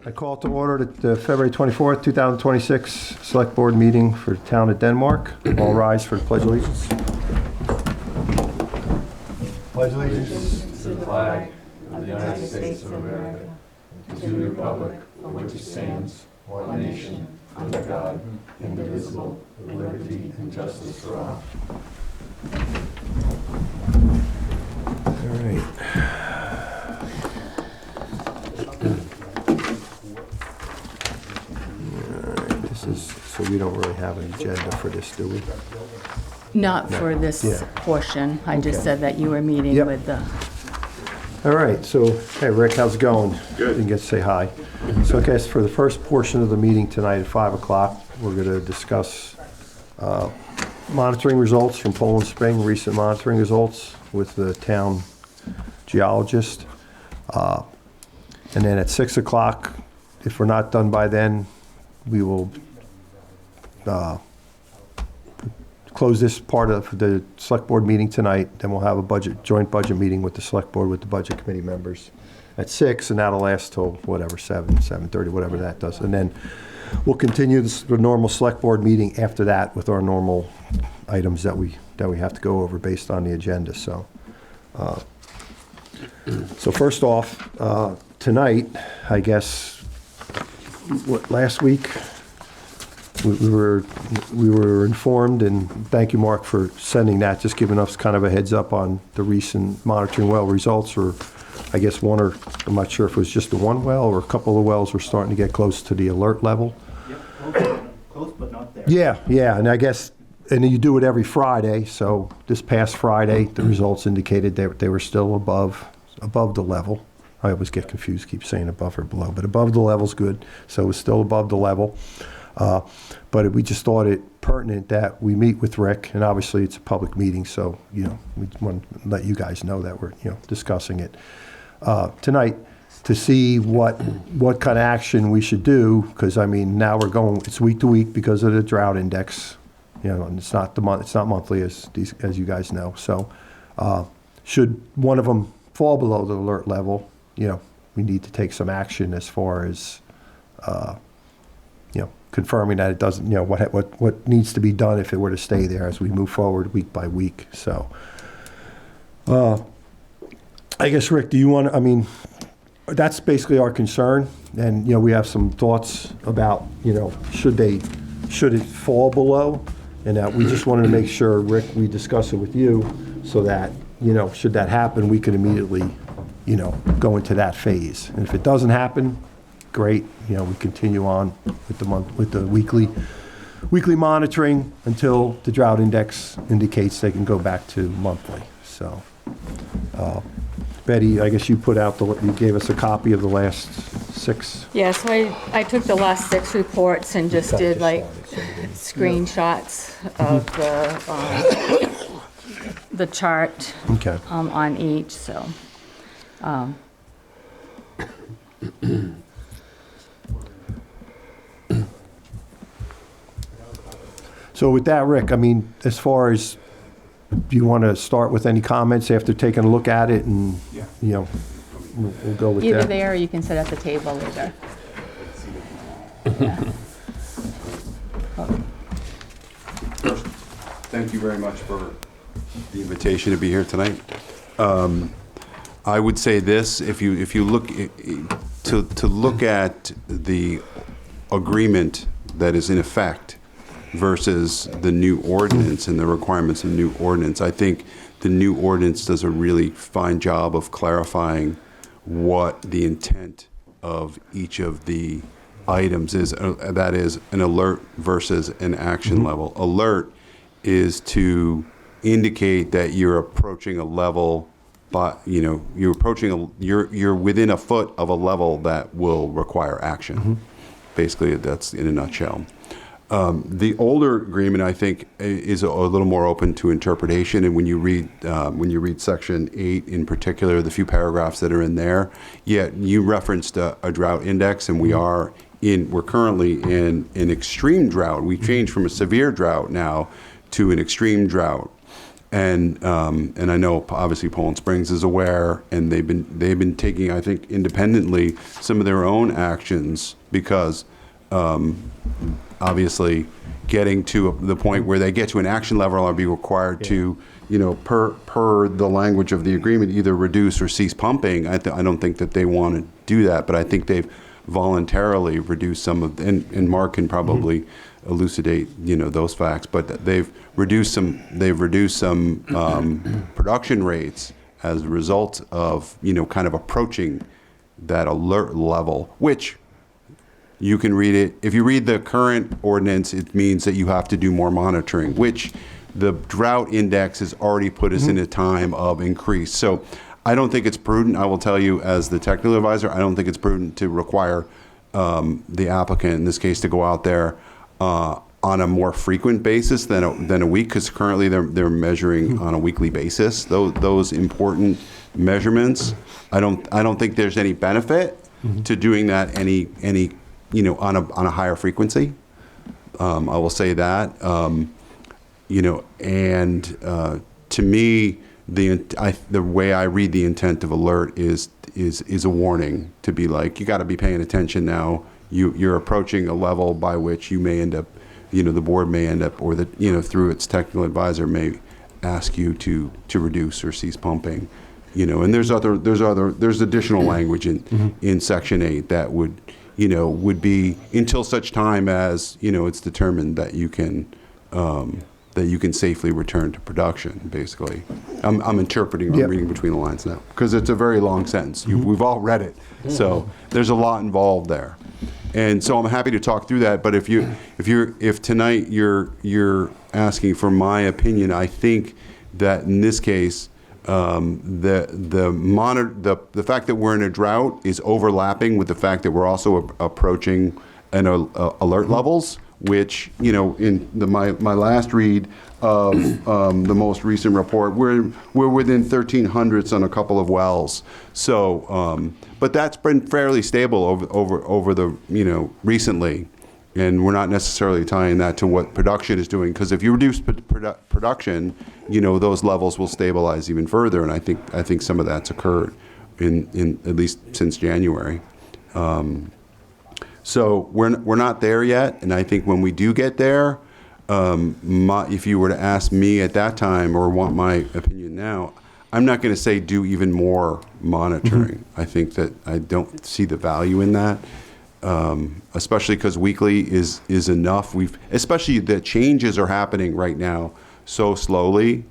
I call to order the February 24th, 2026 Select Board meeting for the town of Denmark. All rise for the Pledge of Allegiance. Pledge allegiance to the flag of the United States of America, and to the republic for which it stands, one nation, under God, indivisible, with liberty and justice for all. All right. This is, so we don't really have an agenda for this, do we? Not for this Yeah. portion. I just Okay. said that you were meeting Yep. with the, All right, so, hey, Rick, how's it going? Good. Didn't get to say hi. So I guess for the first portion of the meeting tonight at 5 o'clock, we're going to discuss monitoring results from Poland Spring, recent monitoring results with the town geologist. And then at 6 o'clock, if we're not done by then, we will close this part of the select board meeting tonight. Then we'll have a joint budget meeting with the select board with the budget committee members at 6, and that'll last till whatever, 7:30, whatever that does. And then we'll continue the normal select board meeting after that with our normal items that we have to go over based on the agenda. So, so first off, tonight, I guess, last week, we were informed, and thank you, Mark, for sending that, just giving us kind of a heads up on the recent monitoring well results, or I guess one, or I'm not sure if it was just the one well or a couple of wells were starting to get close to the alert level. Yep, close but not there. Yeah, and I guess, and you do it every Friday, so this past Friday, the results indicated they were still above the level. I always get confused, keep saying above or below, but above the level's good, so it was still above the level. But we just thought it pertinent that we meet with Rick, and obviously it's a public meeting, so, we want to let you guys know that we're, discussing it tonight to see what kind of action we should do, because, now it's week to week because of the drought index, and it's not monthly as you guys know. So should one of them fall below the alert level, we need to take some action as far as, confirming that it doesn't, what needs to be done if it were to stay there as we move forward week by week. So, I guess, Rick, do you want to, that's basically our concern. And, we have some thoughts about, should it fall below? And that we just wanted to make sure, Rick, we discuss it with you so that, should that happen, we can immediately, go into that phase. And if it doesn't happen, great, we continue on with the weekly monitoring until the drought index indicates they can go back to monthly. So, Betty, I guess you gave us a copy of the last 6. yeah, so I took the last 6 reports and just did like screenshots of the chart Okay. on each, so. So with that, Rick, as far as, do you want to start with any comments after taking a look at it, and, we'll go with Either that? there or you can sit at the table later. Yeah. Thank you very much for the invitation to be here tonight. I would say this: if you look to look at the agreement that is in effect versus the new ordinance and the requirements of the new ordinance, I think the new ordinance does a really fine job of clarifying what the intent of each of the items is. That is an alert versus an action level. Alert is to indicate that you're approaching a level, but you're within a foot of a level that will require action. Basically, that's in a nutshell. The older agreement, I think, is a little more open to interpretation. And when you read Section 8 in particular, the few paragraphs that are in there, you referenced a drought index, and we're currently in an extreme drought. We changed from a severe drought now to an extreme drought. And I know obviously Poland Springs is aware, and they've been taking, I think, independently some of their own actions, because obviously getting to the point where they get to an action level or be required to, per the language of the agreement, either reduce or cease pumping. I don't think that they want to do that, but I think they've voluntarily reduced some of, and Mark can probably elucidate, those facts, but they've reduced some production rates as a result of, kind of approaching that alert level, which you can read it. If you read the current ordinance, it means that you have to do more monitoring, which the drought index has already put us in a time of increase. So I don't think it's prudent. I will tell you, as the technical advisor, I don't think it's prudent to require the applicant, in this case, to go out there on a more frequent basis than a week, because currently they're measuring on a weekly basis. Those important measurements, I don't think there's any benefit to doing that any on a higher frequency. I will say that, and to me, the way I read the intent of alert is a warning to be like, you got to be paying attention now. You're approaching a level by which you may end up, the board may end up, or through its technical advisor may ask you to reduce or cease pumping, and there's additional language in Section 8 that would be until such time as, it's determined that you can safely return to production, basically. I'm interpreting, I'm reading between the lines now, because it's a very long sentence. We've all read it. So there's a lot involved there. And so I'm happy to talk through that, but if tonight you're asking for my opinion, I think that in this case, the fact that we're in a drought is overlapping with the fact that we're also approaching alert levels, which, in my last read of the most recent report, we're within 1,300s on a couple of wells. So, but that's been fairly stable over the, recently. And we're not necessarily tying that to what production is doing, because if you reduce production, those levels will stabilize even further. And I think some of that's occurred in at least since January. So we're not there yet, and I think when we do get there, if you were to ask me at that time or want my opinion now, I'm not going to say do even more monitoring. I think that I don't see the value in that, especially because weekly is enough. Especially the changes are happening right now so slowly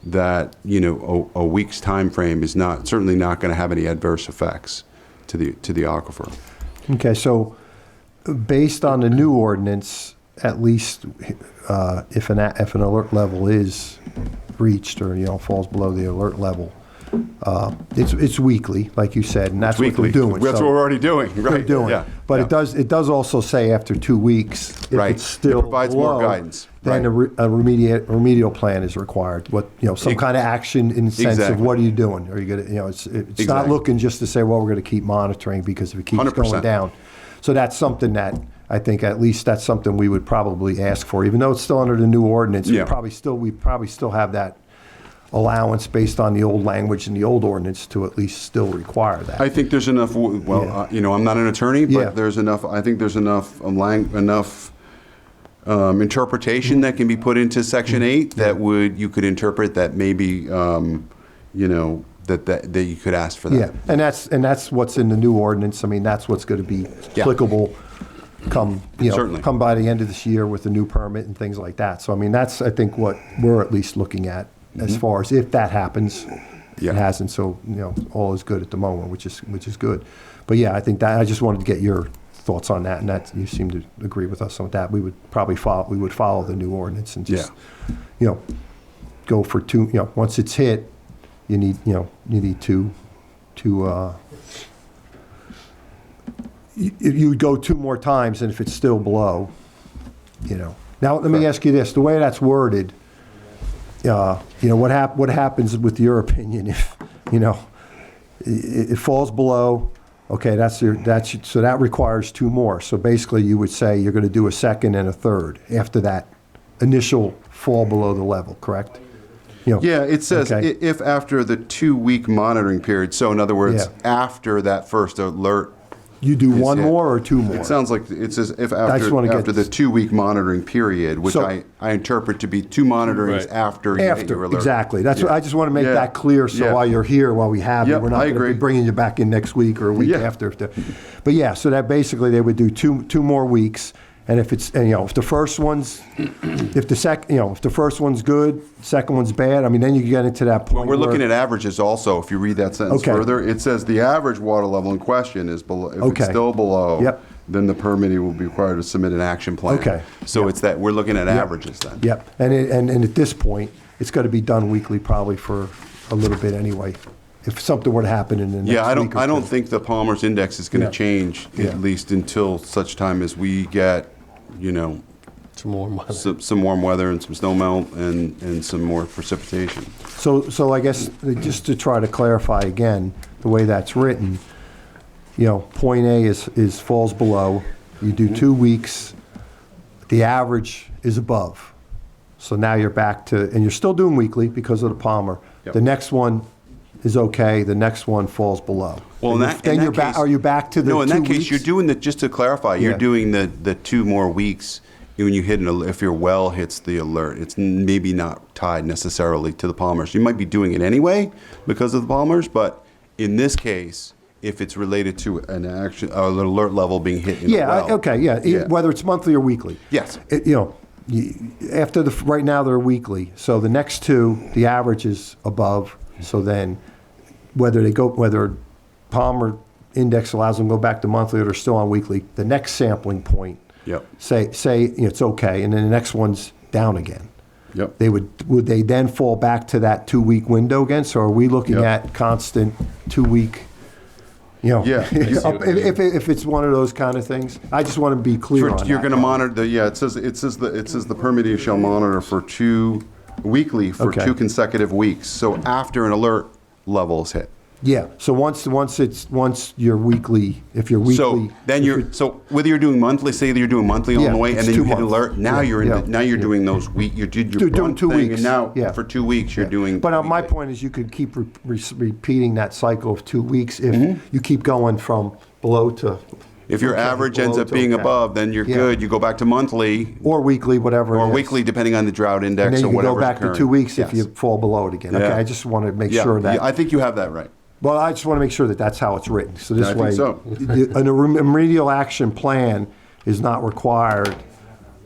that a week's time frame is certainly not going to have any adverse effects to the aquifer. Okay, so based on the new ordinance, at least if an alert level is reached or falls below the alert level, it's weekly, like you said, and that's what they're doing. That's what we're already doing, right? They're doing. Yeah. But yeah. it does also say after 2 weeks, if it's still it provides below, more guidance. then Right. a remedial plan is required. Some kind of action in the sense of Exactly. what are you doing? Are you going to, it's not Exactly. looking just to say, well, we're going to keep monitoring because if it keeps 100%. going down. So that's something that I think at least that's something we would probably ask for, even though it's still under the new ordinance. Yeah. We probably still have that allowance based on the old language in the old ordinance to at least still require that. I think there's enough. I'm not an attorney, but Yeah. there's enough. I think there's enough interpretation that can be put into Section 8 that you could interpret that maybe that you could ask for that. Yeah, and that's what's in the new ordinance. I mean, that's what's going to be applicable come by the end of this year with the new permit and things like that. So I mean, that's I think what we're at least looking at as far as if that happens. Yeah. It hasn't, so all is good at the moment, which is good. But yeah, I think that I just wanted to get your thoughts on that, and that you seem to agree with us on that. We would probably follow the new ordinance and just go for two. Once it's hit, you need to you would go 2 more times, and if it's still below, Now let me ask you this: the way that's worded, what happens with your opinion if it falls below? Okay, so that requires 2 more. So basically, you would say you're going to do a second and a third after that initial fall below the level, correct? You know, Yeah, it says okay. if after the 2-week monitoring period, so in other words, Yeah. after that first alert. You do is one hit. more or two more? It sounds like it says if just wanna after, get- after the 2-week monitoring period, which So- I interpret to be 2 monitorings Right. after you hit your After, alert. exactly. That's what, Yeah. I just want to make Yeah. that clear, so Yeah. while you're here, while we have you, Yep, we're not I going to be agree. bringing you back in next week or a week Yeah. after. But yeah, so that basically they would do two more weeks, and if it's, and, you know, if the first one's, if the first one's good, second one's bad, I mean, then you get into that point. Well, we're looking where- at averages also. If you read that sentence Okay. further, it says the average water level in question is below. If Okay. it's still below, Yep. then the permittee will be required to submit an action plan. Okay. So Yep. it's that we're looking at Yep. averages then. Yep, and at this point, it's got to be done weekly probably for a little bit anyway, if something were to happen in the next week Yeah, or I don't two. think the Palmer's index is going to Yeah. change Yeah. at least until such time as we get, you know, Some more money. some warm weather and some snow melt and some more precipitation. So I guess, just to try to clarify again, the way that's written, you know, point A is falls below, you do 2 weeks, the average is above. So now you're back to, and you're still doing weekly because of the Palmer. Yep. The next one is okay, the next one falls below. Well, in that, Then in you're that back, case, are you back to the 2 no, in weeks? that case, you're doing the, just to clarify, you're Yeah. doing the 2 more weeks when you hit if your well hits the alert. It's maybe not tied necessarily to the Palmers. You might be doing it anyway because of the Palmers, but in this case, if it's related to an alert level being hit in a Yeah, well. okay, yeah, whether it's monthly or weekly. Yes. You know, after right now they're weekly, so the next two, the average is above, so then whether Palmer index allows them to go back to monthly or they're still on weekly, the next sampling point, Yep. say you know, it's okay, and then the next one's down again. Yep. Would they then fall back to that 2-week window again? So are we looking Yep. at constant 2-week, you know? Yeah. If it's one of those kind of things, I just want to be clear on that. You're going to monitor it says the permittee shall monitor for weekly for Okay. 2 consecutive weeks. So after an alert level is hit. Yeah, so once you're weekly, if you're weekly. So then so whether you're doing monthly, say that you're doing monthly Yeah, along the way, and it's then you 2 hit an months. alert. Now Yeah, you're yeah. doing those you did your Doing one 2 thing, weeks, and now yeah. for 2 weeks you're doing. But my weekly. point is you could keep repeating that cycle of 2 weeks if Mm-hmm. you keep going from below to. If your okay, average ends below up to being okay. above, then you're Yeah. good. You go back to monthly Or weekly, whatever it or is. weekly, depending on the drought index And then or you can whatever. go back to 2 weeks if you fall below it again. Okay, Yeah. I just want to make Yeah, sure that. I think you have that right. Well, I just want to make sure that that's how it's written. So this I think way, so. a remedial action plan is not required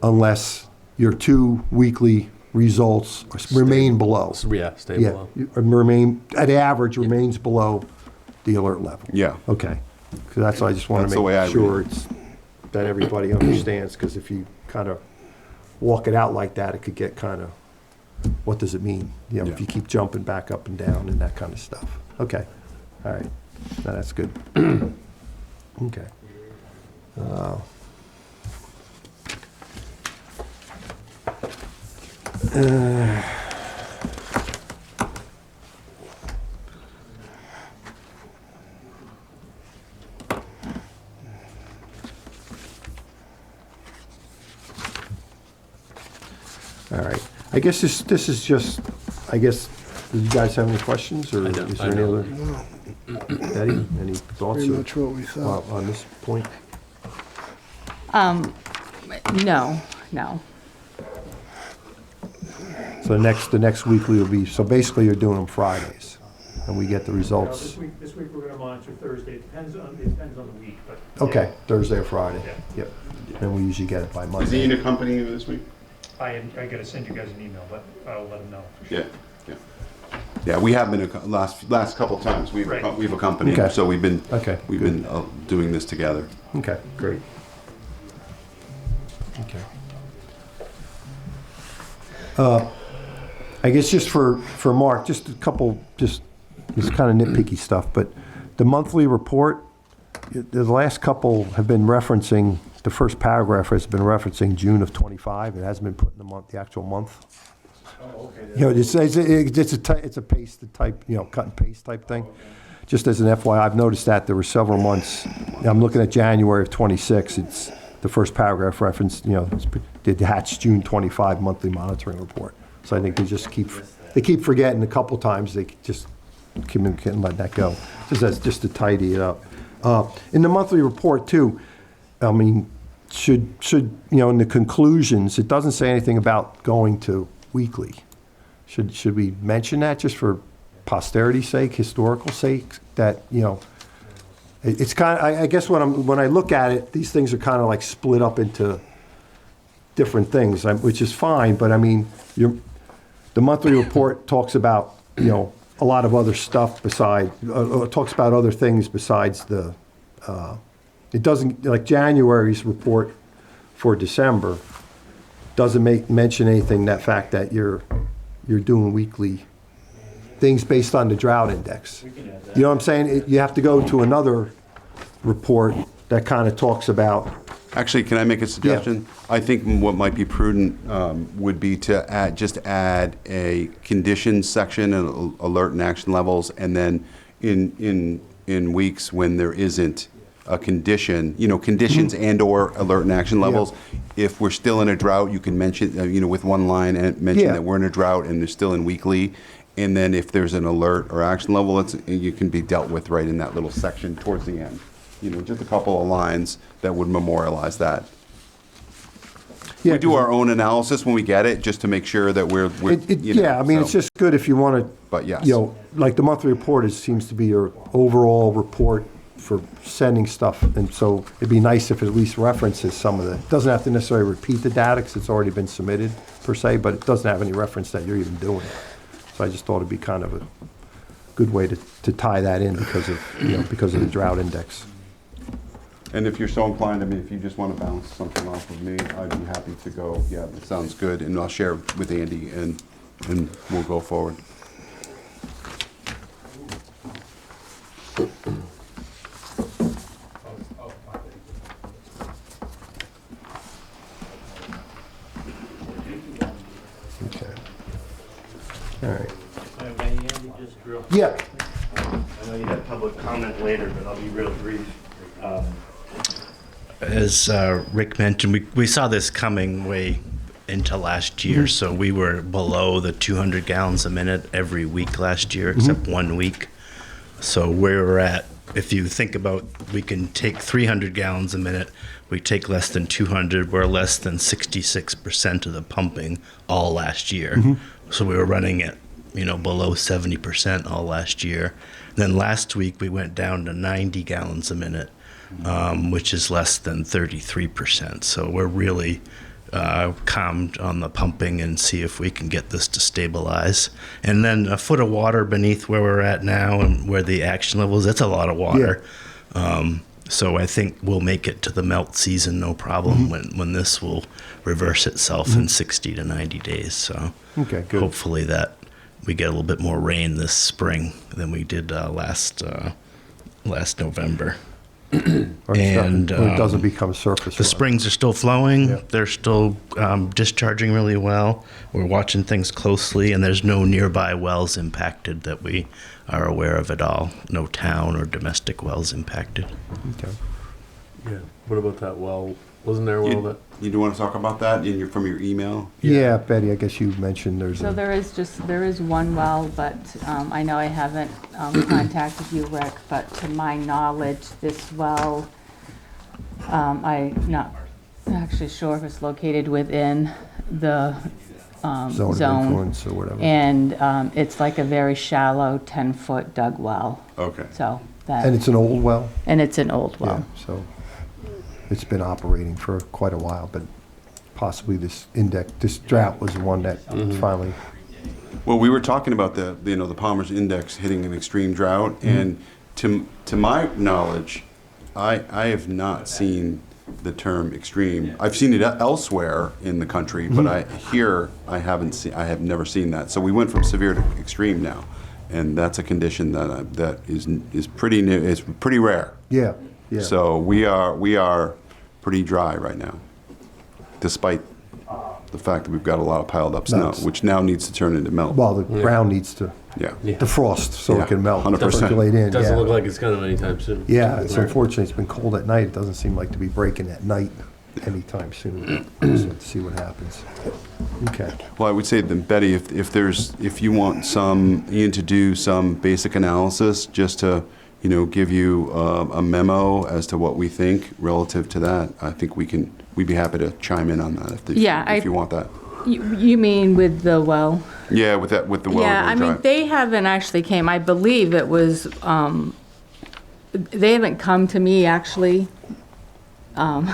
unless your 2 weekly results remain below. Yeah, stay Yeah, below. remain, at average, remains below the alert level. Yeah. Okay. So that's why I just want That's to the way I make read sure it. it's, that everybody understands, because if you kind of walk it out like that, it could get kind of, what does it mean? You know, if Yeah. you keep jumping back up and down and that kind of stuff. Okay, all right, now that's good. Okay. All right, I guess this is just, I guess, do you guys have any questions, or I don't- is I there any don't. other? Eddie, any thoughts Pretty or- much what we thought. on this point? No. So the next weekly will be, so basically you're doing them Fridays, and we get the results, This week we're gonna monitor Thursday. It depends on the week, but. okay, Thursday or Friday, Yeah. yep. And we usually get it by Is Monday. Ian accompanying you this week? I gotta send you guys an email, but I'll let them know. Yeah. Yeah, we have been last couple times. We've Right. we've accompanied, Okay. so we've been Okay, we've good. been doing this together. Okay, great. Okay. I guess just for Mark, just a couple, just this kind of nitpicky stuff, but the monthly report, the last couple have been referencing, the first paragraph has been referencing June of '25. It hasn't been put in the actual month. You know, it's a paste type, you know, cut and paste type thing. Just as an FYI, I've noticed that there were several months, I'm looking at January of '26, it's the first paragraph reference, you know, the Hatch June '25 monthly monitoring report. So I think they just keep they keep forgetting a couple times, they just keep letting that go. Just to tidy it up. In the monthly report too, I mean, should, in the conclusions, it doesn't say anything about going to weekly. Should we mention that just for posterity's sake, historical sake, that, it's kind of, I guess when I look at it, these things are kind of like split up into different things, which is fine, but I mean, the monthly report talks about, a lot of other stuff talks about other things besides it doesn't, like January's report for December doesn't mention anything, that fact that you're doing weekly things based on the drought index. You know what I'm saying? You have to go to another report that kind of talks about. Actually, can I make a suggestion? I think what might be prudent would be to add a conditions section and alert and action levels, and then in weeks when there isn't a condition, conditions and/or alert and action levels. If we're still in a drought, you can mention, with one line, and mention that we're in a drought and they're still in weekly. And then if there's an alert or action level, you can be dealt with right in that little section towards the end. Just a couple of lines that would memorialize that. Yeah, We do our own analysis when we get it, just to make sure that we're it's just good if you want to. But yes. Like the monthly report seems to be your overall report for sending stuff, and so it'd be nice if it at least references some of it doesn't have to necessarily repeat the data because it's already been submitted per se, but it doesn't have any reference that you're even doing it. So I just thought it'd be kind of a good way to tie that in because of the drought index. And if you're so inclined, if you just want to bounce something off of me, I'd be happy to go, yeah, that sounds good, and I'll share it with Andy, and we'll go forward. Okay. All right. Andy, just real Yeah. I know you have public comment later, but I'll be real brief. As Rick mentioned, we saw this coming way into last year, so we were below the 200 gallons a minute every week last year, except 1 week. So where we're at, if you think about, we can take 300 gallons a minute, we take less than 200, we're less than 66% of the pumping all last year. So we were running at, below 70% all last year. Then last week we went down to 90 gallons a minute, which is less than 33%. So we're really calmed on the pumping and see if we can get this to stabilize. And then a foot of water beneath where we're at now and where the action level is, that's a lot of water. So I think we'll make it to the melt season no problem when this will reverse itself in 60 to 90 days. So Okay, good. hopefully that we get a little bit more rain this spring than we did last November. Or And, it doesn't become surface The water. springs are still flowing. Yeah. They're still discharging really well. We're watching things closely, and there's no nearby wells impacted that we are aware of at all. No town or domestic wells impacted. Okay. Yeah, what about that well? Wasn't there a well that? You do want to talk about that from your email? Yeah, Betty, I guess you mentioned there's So there is one well, but I know I haven't contacted you, Rick, but to my knowledge, this well, I'm not actually sure if it's located within the zone of zone. influence or whatever. And it's like a very shallow 10-foot dug well, Okay. so And that, it's an old well? and it's an old Yeah, well. so it's been operating for quite a while, but possibly this drought was the one that finally, Well, we were talking about the Palmer's Index hitting an extreme drought, and to my knowledge, I have not seen the term extreme. I've seen it elsewhere in the country, but I have never seen that. So we went from severe to extreme now, and that's a condition that is pretty new. It's pretty rare. yeah. So we are pretty dry right now, despite the fact that we've got a lot of piled up snow, That's- which now needs to turn into melt. Well, the ground needs to Yeah. defrost so Yeah, it can melt, 100%. circulate in, Doesn't yeah. look like it's coming anytime soon. Yeah, it's unfortunate, it's been cold at night, it doesn't seem like to be breaking at night anytime soon. So let's see what happens. Okay. Well, I would say then, Betty, if you want Ian to do some basic analysis, just to, give you a memo as to what we think relative to that, I think we'd be happy to chime in on that if you want that. You mean with the well? Yeah, with the well. Yeah, I mean, they haven't actually came, I believe it was, they haven't come to me, actually. And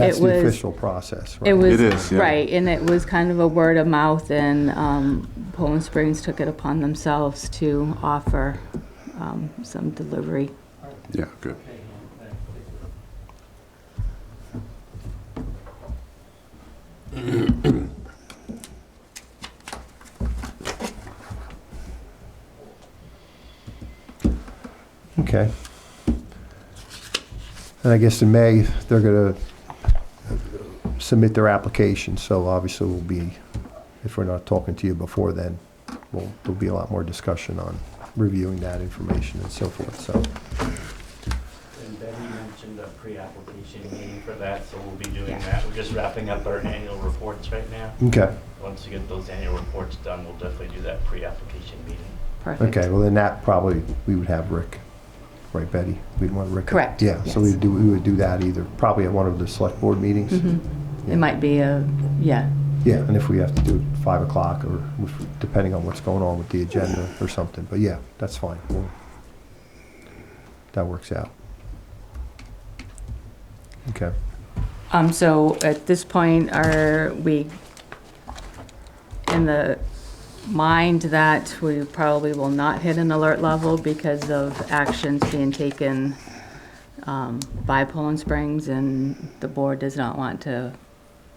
that's It the was- official process, right? It was, It is, yeah. right, and it was kind of a word of mouth, and Poland Springs took it upon themselves to offer some delivery. Yeah, good. Okay. And I guess in May, they're going to submit their application, so obviously we'll be, if we're not talking to you before then, there'll be a lot more discussion on reviewing that information and so forth, so. And Betty mentioned a pre-application meeting for that, so we'll be doing that. We're just wrapping up our annual reports right now. Okay, Once we get those annual reports done, we'll definitely do that pre-application meeting. Perfect. okay, well then that probably, we would have Rick, right, Betty? We'd want Rick. Correct, Yeah, so yes. we would do that either, probably at one of the select board meetings. It might be yeah. Yeah, and if we have to do it 5 o'clock, or depending on what's going on with the agenda or something, but yeah, that's fine. That works out. Okay. So at this point, are we in the mind that we probably will not hit an alert level because of actions being taken by Poland Springs, and the board does not want to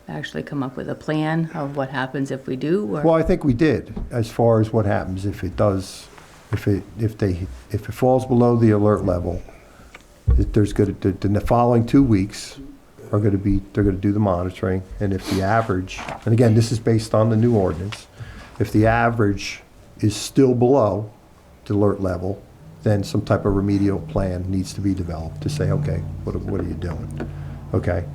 actually come up with a plan of what happens if we do? Or? Well, I think we did, as far as what happens if it does, if it falls below the alert level, there's going to, the following 2 weeks are going to be, they're going to do the monitoring, and if the average, and again, this is based on the new ordinance, if the average is still below the alert level, then some type of remedial plan needs to be developed to say, okay, what are you doing? Okay,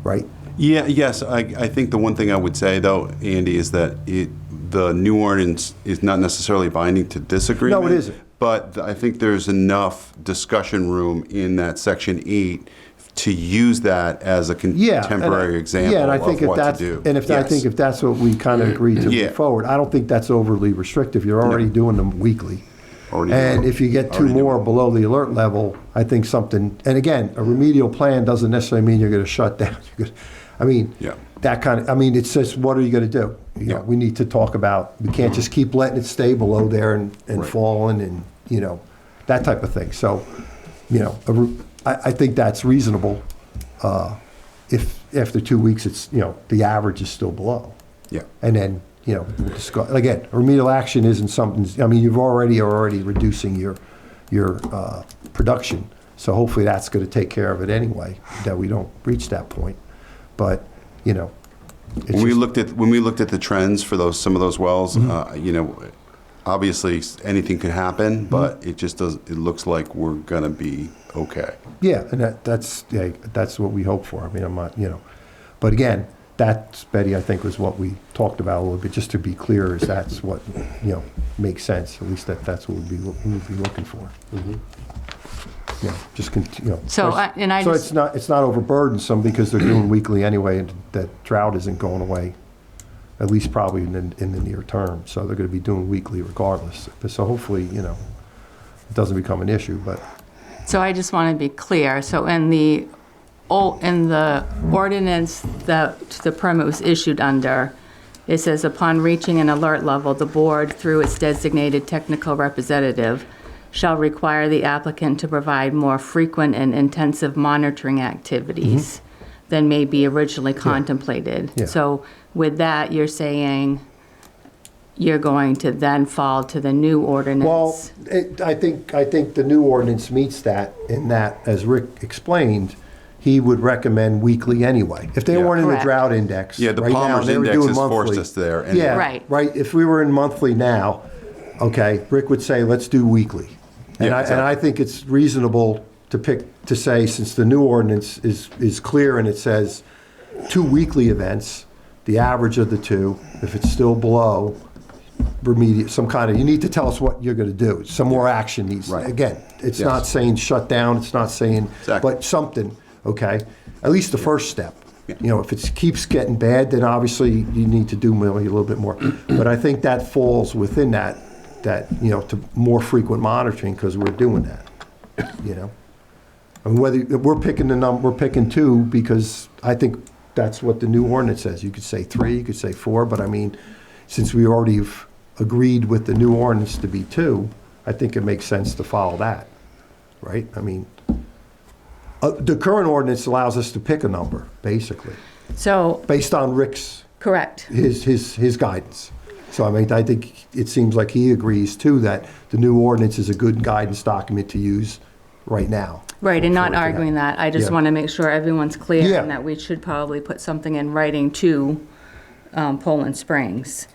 right? Yeah, yes, I think the one thing I would say, though, Andy, is that the new ordinance is not necessarily binding to this agreement. No, it isn't. But I think there's enough discussion room in that Section 8 to use that as a contemporary example yeah, and I think of what that's, to do. and I think if that's what we kind of agreed to Yeah. move forward, I don't think that's overly restrictive. You're already doing them weekly. Already And doing- if you get two already doing more it. below the alert level, I think something, and again, a remedial plan doesn't necessarily mean you're going to shut down. I mean, Yeah. that kind of, I mean, it's just, what are you going to do? You know, Yeah. we need to talk about, we can't just keep letting it stay below there and Right. falling and, that type of thing. So, I think that's reasonable. If after 2 weeks, it's, the average is still below. Yeah. And then, we'll discuss, again, remedial action isn't something, I mean, you're already reducing your production. So hopefully that's going to take care of it anyway, that we don't reach that point. But, it's When we just- looked at the trends for some of those wells, obviously anything could happen, but it just does. It looks like we're gonna be okay. Yeah, and that's what we hope for. I mean, I'm not, but again, that, Betty, I think was what we talked about a little bit, just to be clear, is that's what, makes sense. At least that's what we'd be looking for. Just continue. So, and I So just- it's not overburdensome because they're doing weekly anyway, and that drought isn't going away, at least probably in the near term. So they're going to be doing weekly regardless. So hopefully, it doesn't become an issue, but. So I just want to be clear. So in the ordinance that the permit was issued under, it says upon reaching an alert level, the board, through its designated technical representative, shall require the applicant to provide more frequent and intensive monitoring activities than may be originally contemplated. Yeah. So with that, you're saying you're going to then fall to the new ordinance? Well, I think the new ordinance meets that, in that, as Rick explained, he would recommend weekly anyway. If they Yeah. weren't in the Correct. drought index. Yeah, the right now, Palmer's they were index doing has forced monthly. us there. And Yeah, Right. right. If we were in monthly now, okay, Rick would say, let's do weekly. And Yeah, I exactly. think it's reasonable to say, since the new ordinance is clear and it says 2 weekly events, the average of the two. If it's still below, remediate, some kind of, you need to tell us what you're gonna do. Some more action needs, Right. again, it's Yes. not saying shut down, it's not saying, Exactly. but something, okay? At least the first step. Yeah. You know, if it keeps getting bad, then obviously you need to do maybe a little bit more. But I think that falls within that, you know, to more frequent monitoring, because we're doing that, you know? I mean, whether, we're picking the number, we're picking 2 because I think that's what the new ordinance says. You could say 3, you could say 4, but I mean, since we already have agreed with the new ordinance to be 2, I think it makes sense to follow that, right? I mean, the current ordinance allows us to pick a number, basically, So, based on Rick's, correct. his guidance. So I mean, I think it seems like he agrees too that the new ordinance is a good guidance document to use right now. Right, and not For today. arguing that. I just Yeah. want to make sure everyone's clear Yeah. and that we should probably put something in writing to Poland Springs.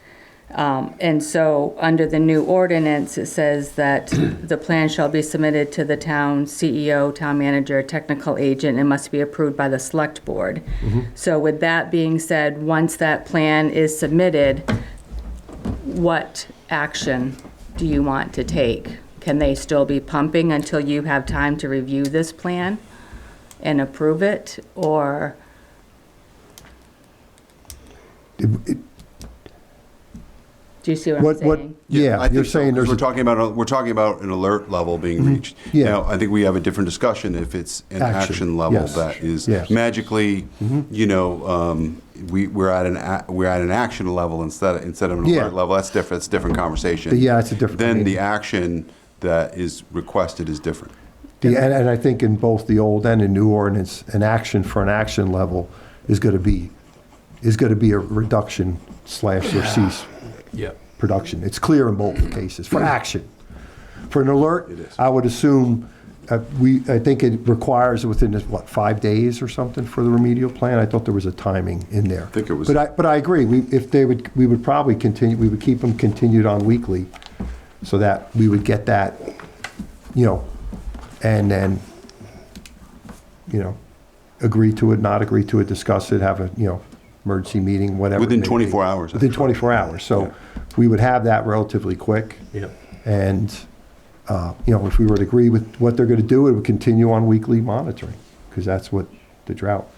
And so, under the new ordinance, it says that the plan shall be submitted to the town CEO, town manager, technical agent, and must be approved by the select board. So with that being said, once that plan is submitted, what action do you want to take? Can they still be pumping until you have time to review this plan and approve it, or? Do you see what I'm What, saying? yeah, I you're think so, saying 'cause there's, we're talking about an alert level being reached. Yeah. Now, I think we have a different discussion if it's an Action, action level yes. that is Yes. magically, you know, we're at an action level instead of an Yeah. alert level. That's different. It's a different conversation. Yeah, it's a different- Then the action that is requested is different. and I think in both the old and the new ordinance, an action for an action level is gonna be a reduction / or cease production. It's clear in both cases, for action. For an alert, It is. I would assume, I think it requires within, 5 days or something for the remedial plan? I thought there was a timing in there. I think it was- But I agree, we would probably continue, we would keep them continued on weekly, so that we would get that, you know, and then, you know, agree to it, not agree to it, discuss it, have a, you know, emergency meeting, whatever. it Within may be. 24 hours. Within 24 hours. So we would have that relatively quick. Yep. And, you know, if we were to agree with what they're going to do, it would continue on weekly monitoring, because that's what the drought,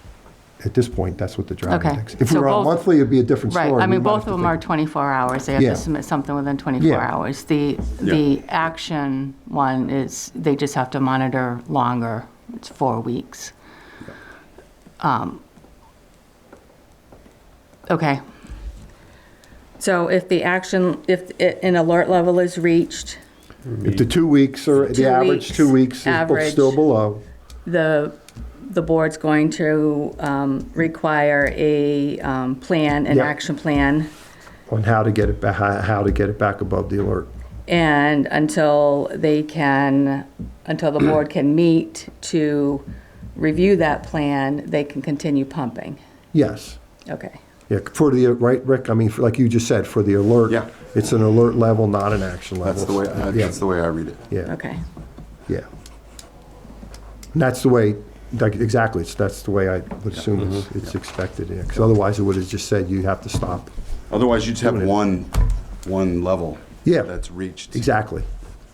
at this point, that's what the drought Okay. index. If we So were on both- monthly, it'd be a different story. Right, I We mean, might both have of to them are think- 24 hours. They have Yeah. to submit something within 24 Yeah. hours. The action one is, they just have to monitor longer. It's 4 weeks. Okay. So if an alert level is reached, If the 2 weeks, or the 2 average weeks, 2 weeks is average. still below, the board's going to require a plan, an Yep. action plan, on how to get it, how to get it back above the alert. and until the board can meet to review that plan, they can continue pumping. Yes. Okay. Yeah, for the, right, Rick? I mean, like you just said, for the alert. Yeah. It's an alert level, not an action level. That's the way I read it. Yeah, Okay. yeah. And that's the way, exactly, that's the way I would assume it's expected, yeah. Because otherwise it would have just said you have to stop. Otherwise, you just have one level. Yeah. That's reached. Exactly.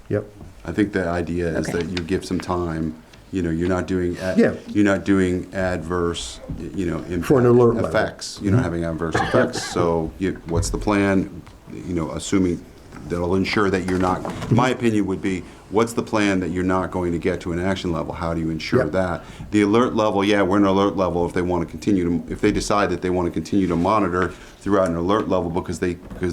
Yep. I think the idea is Okay. that you give some time, you know, you're not doing, Yeah. you're not doing adverse, you know, For an alert level. effects. You're not having adverse effects. So what's the plan? You know, assuming that'll ensure that you're not, my opinion would be, what's the plan that you're not going to get to an action level? How do you ensure Yep. that? The alert level, yeah, we're an alert level if they want to continue to, if they decide that they want to continue to monitor throughout an alert level because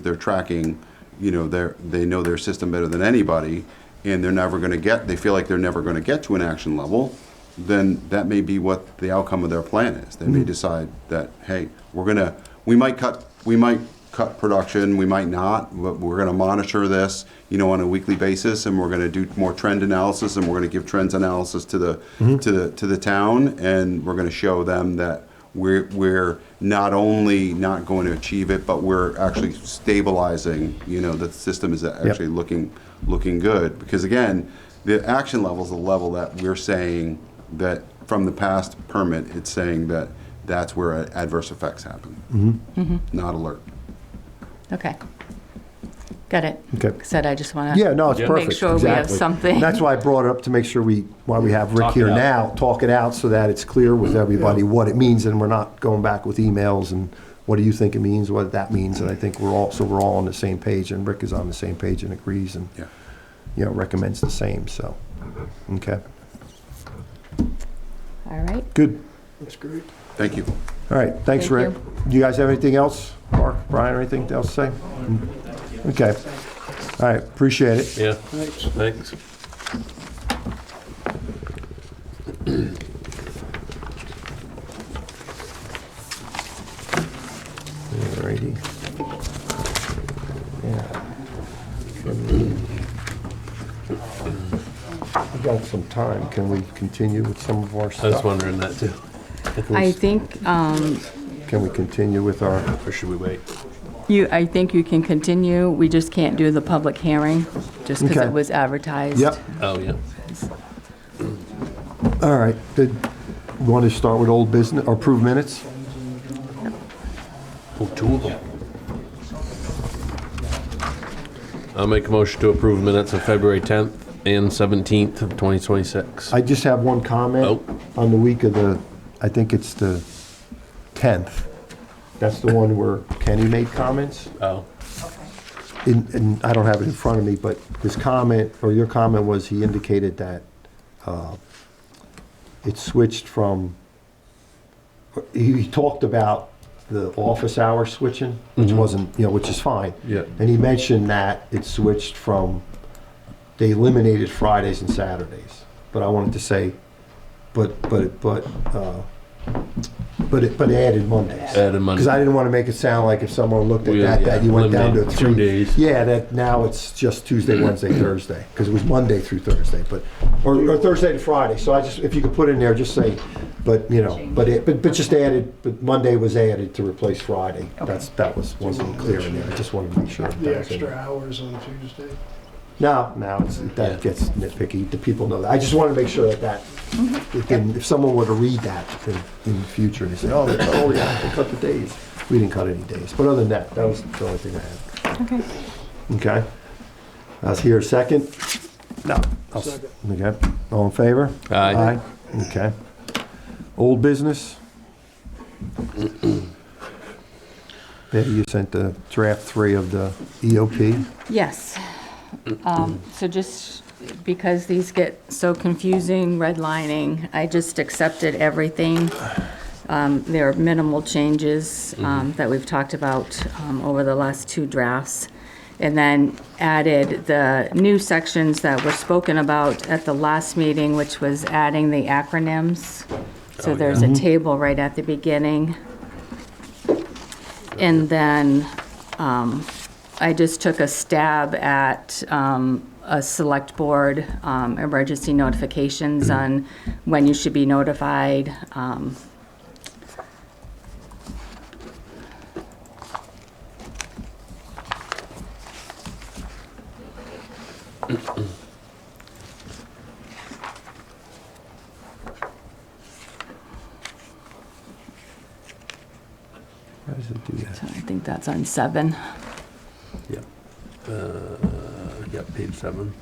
they're tracking, you know, they know their system better than anybody, and they're never going to get, they feel like they're never going to get to an action level, then that may be what the outcome of their plan is. They may decide that, hey, we might cut production, we might not, but we're going to monitor this, you know, on a weekly basis, and we're going to do more trend analysis, and we're going to give trends analysis to the town, and we're going to show them that we're not only not going to achieve it, but we're actually stabilizing, you know, the system is actually looking good. Because again, the action level is a level that we're saying that from the past permit, it's saying that that's where adverse effects happen, not alert. Okay. Got it. Okay. Like I said, I just want to. Yeah, no, it's perfect. Make sure we have exactly. something. That's why I brought it up, to make sure why we have Rick Talk it here out. now, talk it out so that it's clear with everybody what it means, and we're not going back with emails and what do you think it means, what that means, and I think we're all on the same page, and Rick is on the same page and agrees and, Yeah. you know, recommends the same, so, okay. All right. Good. That's great. Thank you. All right, thanks, Thank Rick. Do you guys have anything else? Mark, Brian, or anything else to say? Okay. All right, appreciate it. Yeah, thanks. All righty. Yeah. We got some time. Can we continue with some of our I was stuff? wondering that too. I think Can we continue with our, Or should we wait? I think you can continue. We just can't do the public hearing, just because Okay. it was advertised. yep, Oh, yeah. all right. Did you want to start with old business, or approve minutes? Oh, two of them. I'll make a motion to approve minutes of February 10th and 17th of 2026. I just have one comment Oh. on the week of the, I think it's the 10th. That's the one where Kenny made comments. Oh, And I don't have it in front of me, but his comment, or your comment was, he indicated that it switched from, he talked about the office hour switching, which wasn't, you know, which is fine. yeah. And he mentioned that it switched from, they eliminated Fridays and Saturdays. But I wanted to say, but it added Mondays. Added Monday. Because I didn't want to make it sound like if someone looked at Yeah, that you went down to eliminate 3 2 days. Yeah, that now it's just Tuesday, Wednesday, Thursday, because it was Monday through Thursday, but, or Thursday to Friday. So I just, if you could put in there, just say, but, you know, but just added, but Monday was added to replace Friday. That wasn't clear in there. I just wanted to make sure. The extra hours on Tuesday. No, that gets nitpicky. The people know that. I just wanted to make sure that if someone were to read that in the future, they say, oh, yeah, they cut the days. We didn't cut any days. But other than that, that was the only thing I had. Okay. Okay? I was here a second? No. Second. Okay. All in favor? Aye. Okay. Old business? Betty, you sent the draft 3 of the EOP? Yes. So just because these get so confusing, redlining, I just accepted everything. There are minimal changes that we've talked about over the last 2 drafts. And then added the new sections that were spoken about at the last meeting, which was adding the acronyms. So there's a table right at the beginning. And then I just took a stab at a select board emergency notifications on when you should be notified. How does it do that? So I think that's on 7. Yep. Yep, page 7.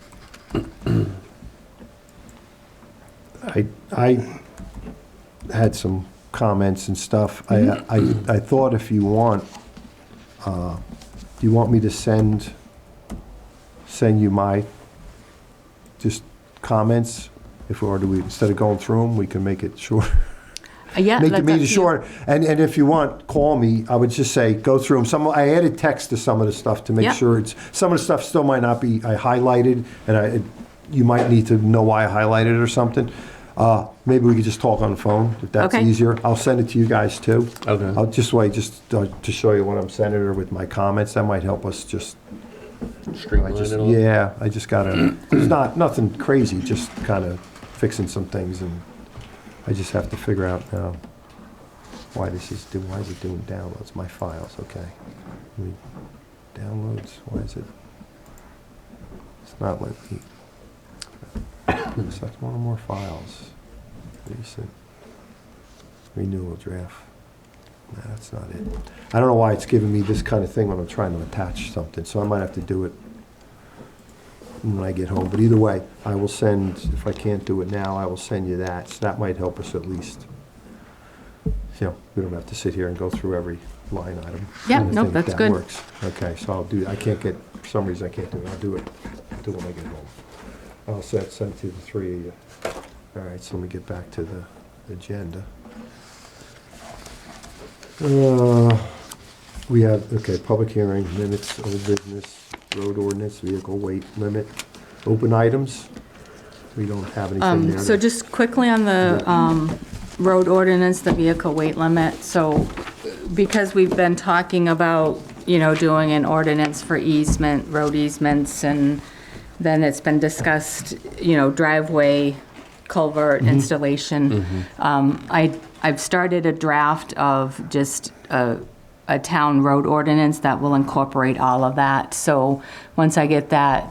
I had some comments and stuff. I thought if you want, do you want me to send you my just comments? Or do we, instead of going through them, we can make it short? Yeah, Make the that's up meeting to you. short. And if you want, call me. I would just say, go through them. I added text to some of the stuff to make Yeah. sure some of the stuff still might not be, I highlighted, and you might need to know why I highlighted it or something. Maybe we could just talk on the phone, if that's Okay. easier. I'll send it to you guys too. Okay. I'll just to show you what I'm sending her with my comments. That might help us just, Streamline it a little. yeah, I just gotta, there's nothing crazy, just kind of fixing some things, and I just have to figure out now why is it doing downloads? My files, okay. Downloads, why is it? It's not letting me. Select one or more files. Recent. Renewal draft. No, that's not it. I don't know why it's giving me this kind of thing when I'm trying to attach something, so I might have to do it when I get home. But either way, I will send, if I can't do it now, I will send you that. So that might help us at least. You know, we don't have to sit here and go through every line item. Yeah, kind of nope, thing, if that's that good. works. Okay, so I'll do, I can't get, for some reason I can't do it. I'll do it when I get home. I'll send it to the three of you. All right, so let me get back to the agenda. We have, okay, public hearing, minutes, old business, road ordinance, vehicle weight limit, open items. We don't have anything there. So just quickly on the road ordinance, the vehicle weight limit. So because we've been talking about, doing an ordinance for easement, road easements, and then it's been discussed, driveway culvert installation. I've started a draft of just a town road ordinance that will incorporate all of that. So once I get that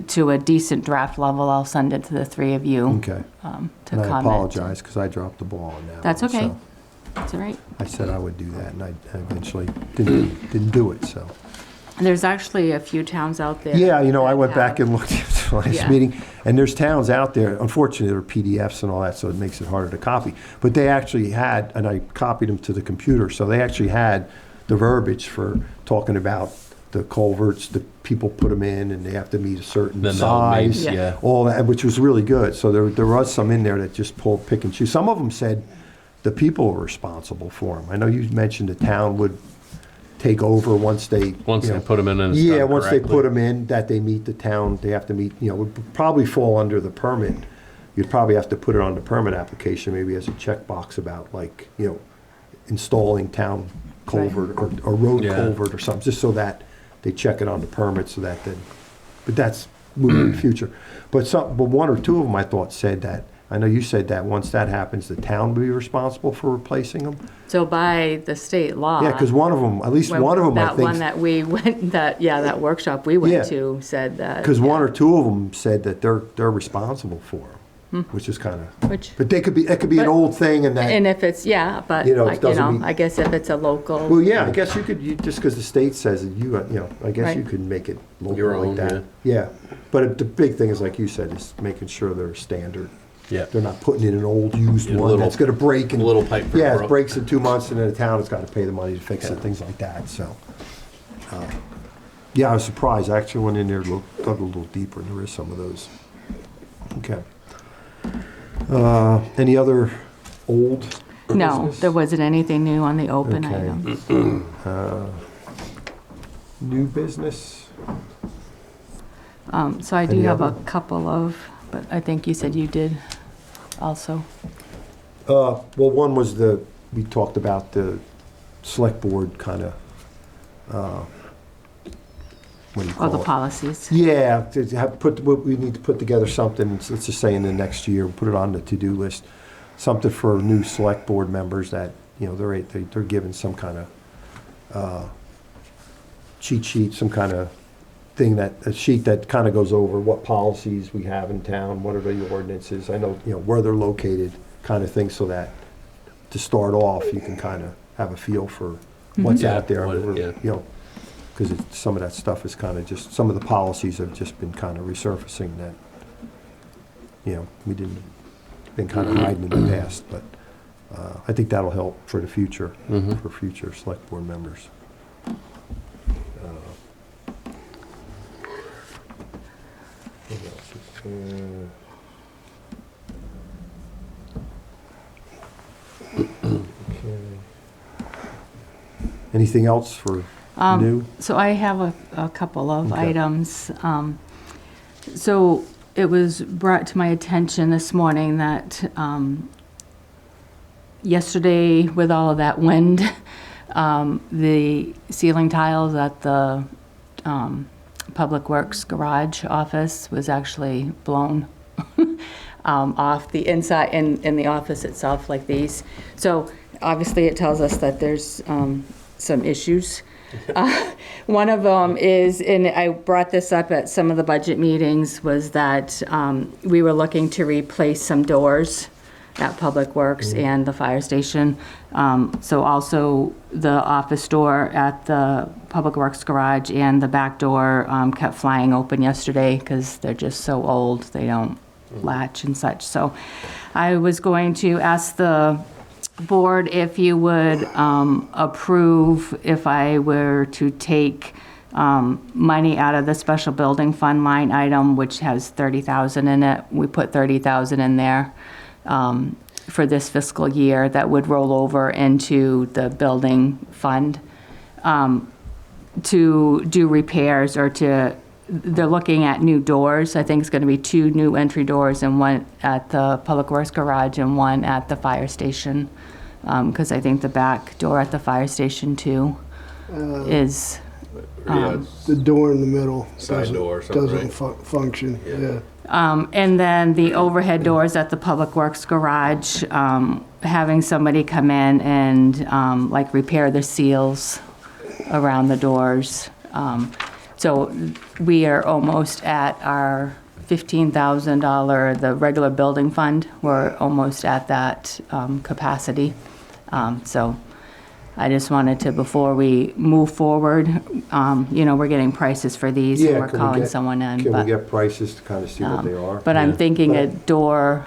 to a decent draft level, I'll send it to the three of you. Okay. To And comment. I apologize because I dropped the ball on that. That's one, okay. so That's all right. I said I would do that and I eventually didn't do it, so. There's actually a few towns out there. Yeah, I went that back have- and looked at the last Yeah. meeting, and there's towns out there, unfortunately, there are PDFs and all that, so it makes it harder to copy. But they actually had, and I copied them to the computer, so they actually had the verbiage for talking about the culverts, the people put them in, and they have to meet a certain Then they'll size, meet- Yeah. all that, which was really good. So there was some in there that just pulled, pick and choose. Some of them said the people were responsible for them. I know you mentioned the town would take over once they. Once they put them in and it's Yeah, done once they correctly. put them in, that they meet the town, they have to meet, would probably fall under the permit. You'd probably have to put it on the permit application, maybe as a checkbox about like, installing town culvert or road Yeah. culvert or something, just so that they check it on the permit so that then, but that's moving in the future. But one or two of them I thought said that, I know you said that once that happens, the town will be responsible for replacing them. So by the state law. Yeah, because one of them, at least one of them, I That one think, that we went, that workshop we Yeah. went to said that. because one or two of them said that they're responsible for them, which is kind of, Which, but it could be an But- old thing and that, and if it's, but, You know, it doesn't mean- I guess if it's a local. well, yeah, I guess you could, just because the state says it, I guess Right. you could make it Your local own, like that. Yeah, but the big thing is, like you said, is making sure they're standard. Yeah. They're not putting in an old used Yeah, one little- that's gonna break and. little pipe for Yeah, it broke. breaks in 2 months and then the town has got to pay the money to fix it, things like that, so. Yeah, I was surprised. I actually went in there, dug a little deeper, and there is some of those. Okay. Any other old No, business? there wasn't anything new on the open Okay. items. New business? So I do Any have a other? couple of, but I think you said you did also. Well, one was we talked about the select board kind of, what do you All call the it? policies. Yeah, we need to put together something, let's just say in the next year, put it on the to-do list, something for new select board members that, they're given some kind of cheat sheet, some kind of thing a sheet that kind of goes over what policies we have in town, what are the ordinances, I know, where they're located, kind of thing, so that to start off, you can kind of have a feel for what's Yeah, out there. yeah. Because some of that stuff is kind of just, some of the policies have just been kind of resurfacing that, we didn't, been kind of hiding in the past, but I think that'll help for the future, for future select board members. What else is there? Okay. Anything else for new? So I have a couple of Okay. items. So it was brought to my attention this morning that yesterday, with all of that wind, the ceiling tiles at the Public Works garage office was actually blown off the inside, in the office itself, like these. So obviously it tells us that there's some issues. One of them is, and I brought this up at some of the budget meetings, was that we were looking to replace some doors at Public Works and the fire station. So also the office door at the Public Works garage and the back door kept flying open yesterday because they're just so old, they don't latch and such. So I was going to ask the board if you would approve if I were to take money out of the special building fund line item, which has 30,000 in it. We put 30,000 in there for this fiscal year that would roll over into the building fund to do repairs or they're looking at new doors. I think it's going to be 2 new entry doors and one at the Public Works garage and one at the fire station. Because I think the back door at the fire station too is, The door in the middle Side door or something, doesn't right? function, yeah. and then the overhead doors at the Public Works garage, having somebody come in and like repair the seals around the doors. So we are almost at our $15,000, the regular building fund. We're almost at that capacity. So I just wanted to, before we move forward, we're getting prices for these, and Yeah, we're can we calling get- someone in. Can we but, get prices to kind of see what they are? but I'm thinking a door,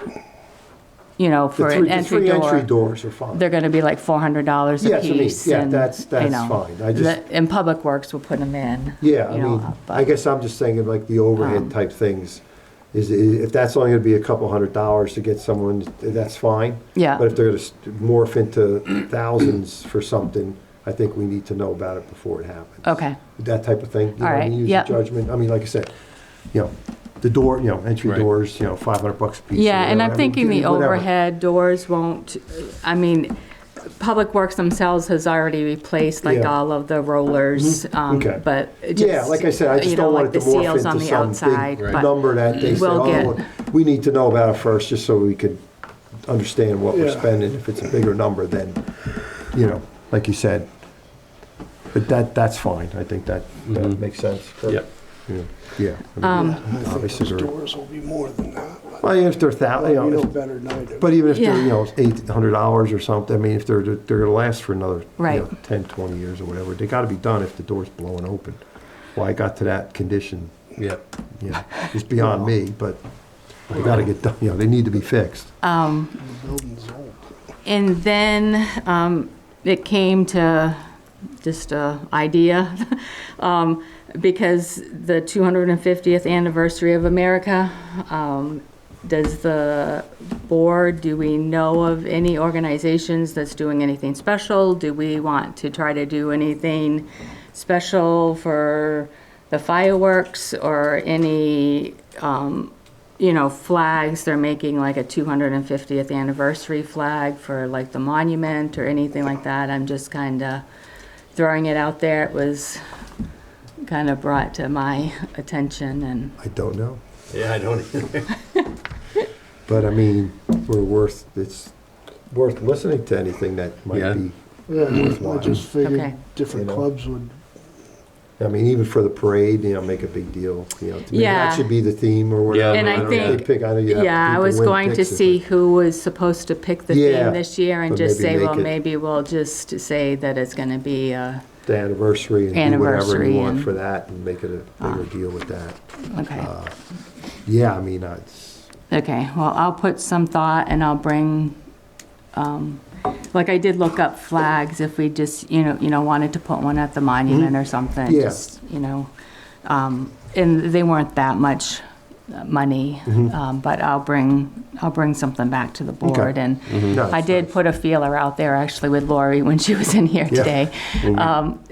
for an The entry three entry door, doors are fine. they're gonna be like $400 a Yes, I mean, piece. yeah, and, that's you know, fine. I just- And Public Works will put them in. Yeah, I you know, mean, but- I guess I'm just thinking like the overhead type things. If that's only gonna be a couple $100 to get someone, that's fine. Yeah. But if they're gonna morph into thousands for something, I think we need to know about it before it happens. Okay. That type of thing. You know, All right, Use yep. your judgment. I mean, like I said, the door, entry Right. doors, $500 a piece. or Yeah, and whatever. I'm I thinking mean, the whatever. overhead doors won't, Public Works themselves has already replaced like Yeah. all of the rollers, Okay. but it just. Yeah, like I said, I just don't want like it to the morph seals on into the some outside, big but- number that they say, We'll oh, we need to know about it first, just so we could understand what we're Yeah. spending. If it's a bigger number, then, like you said. But that's fine. I think that makes sense. Yep. Yeah. I think Obviously, those they're- doors will be more than that. Well, even if they're You know better than I do. but even if they're, Yeah. $800 or something, I mean, if they're gonna last for another, Right. 10, 20 years or whatever, they gotta be done if the door's blowing open. Well, I got to that condition, Yep. it's beyond me, but they gotta get done, they need to be fixed. The building's old. And then it came to just a idea, because the 250th anniversary of America, does the board, do we know of any organizations that's doing anything special? Do we want to try to do anything special for the fireworks or any, flags? They're making like a 250th anniversary flag for like the monument or anything like that. I'm just kind of throwing it out there. It was kind of brought to my attention, and I don't know. Yeah, I don't either. But I mean, it's worth listening to anything that might Yeah. be, Yeah, I Worthwhile. just figured Okay. different You know. clubs would, I mean, even for the parade, make a big deal, to me. Yeah. That should be the theme or whatever. And I don't know. think- They pick, I know you have yeah, I people was win going to picks it, see but- who was supposed to pick the Yeah, theme this year and but just maybe say, well, make it- maybe we'll just say that it's going to be a, The anniversary and do whatever Anniversary you want and- for that and make it a bigger deal with that. okay. Yeah, I mean, it's, Okay, well, I'll put some thought and I'll bring, like I did look up flags if we just, wanted to put one at the monument or something. Yeah. Just, and they weren't that much money, but I'll bring something back to the board. And no, I it's did nice. put a feeler out there actually with Lori when she was in here Yeah. today,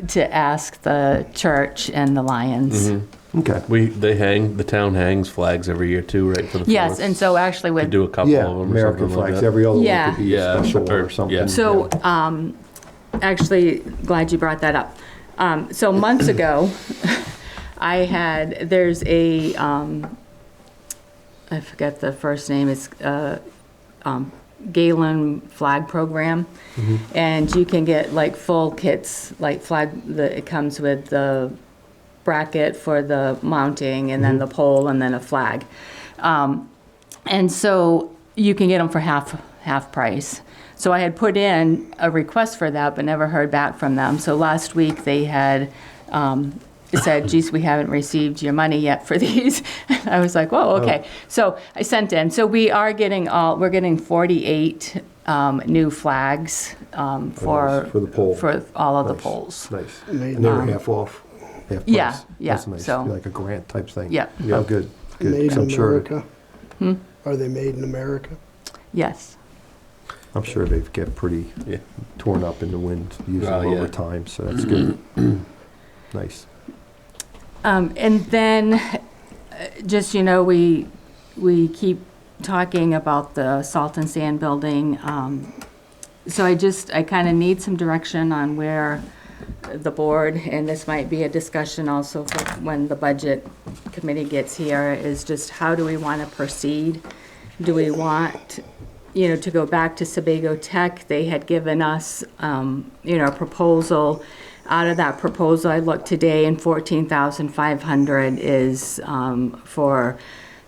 to ask the church and the Lions. Okay. The town hangs flags every year too, right? For the Yes, floats? and so actually You with do a couple Yeah, of them or American something like flags, that. every other one Yeah. could be a Yeah, special or- or something. yeah. So, actually, glad you brought that up. So months ago, there's a, I forget the first name, it's Galen Flag Program. And you can get like full kits, like it comes with the bracket for the mounting and then the pole and then a flag. And so you can get them for half half price. So I had put in a request for that, but never heard back from them. So last week they had said, geez, we haven't received your money yet for these. I was like, whoa, okay. So I sent in. So we're getting 48 new flags for For the pole. for all of the Nice. poles. Nice. Made And they were in- half off? Half Yeah, price? yeah, That's nice, so- like a grant type thing? Yeah. Yeah, good, good. Made 'Cause in I'm sure, America? Are they made in America? Yes. I'm sure they'd get pretty Yeah. torn up in the wind using Well, them yeah. over time, so that's good. Nice. And then, just, we keep talking about the salt and sand building. So I kind of need some direction on where the board, and this might be a discussion also for when the budget committee gets here, is just how do we want to proceed? Do we want, to go back to Sebago Tech? They had given us, a proposal. Out of that proposal, I looked today, and 14,500 is for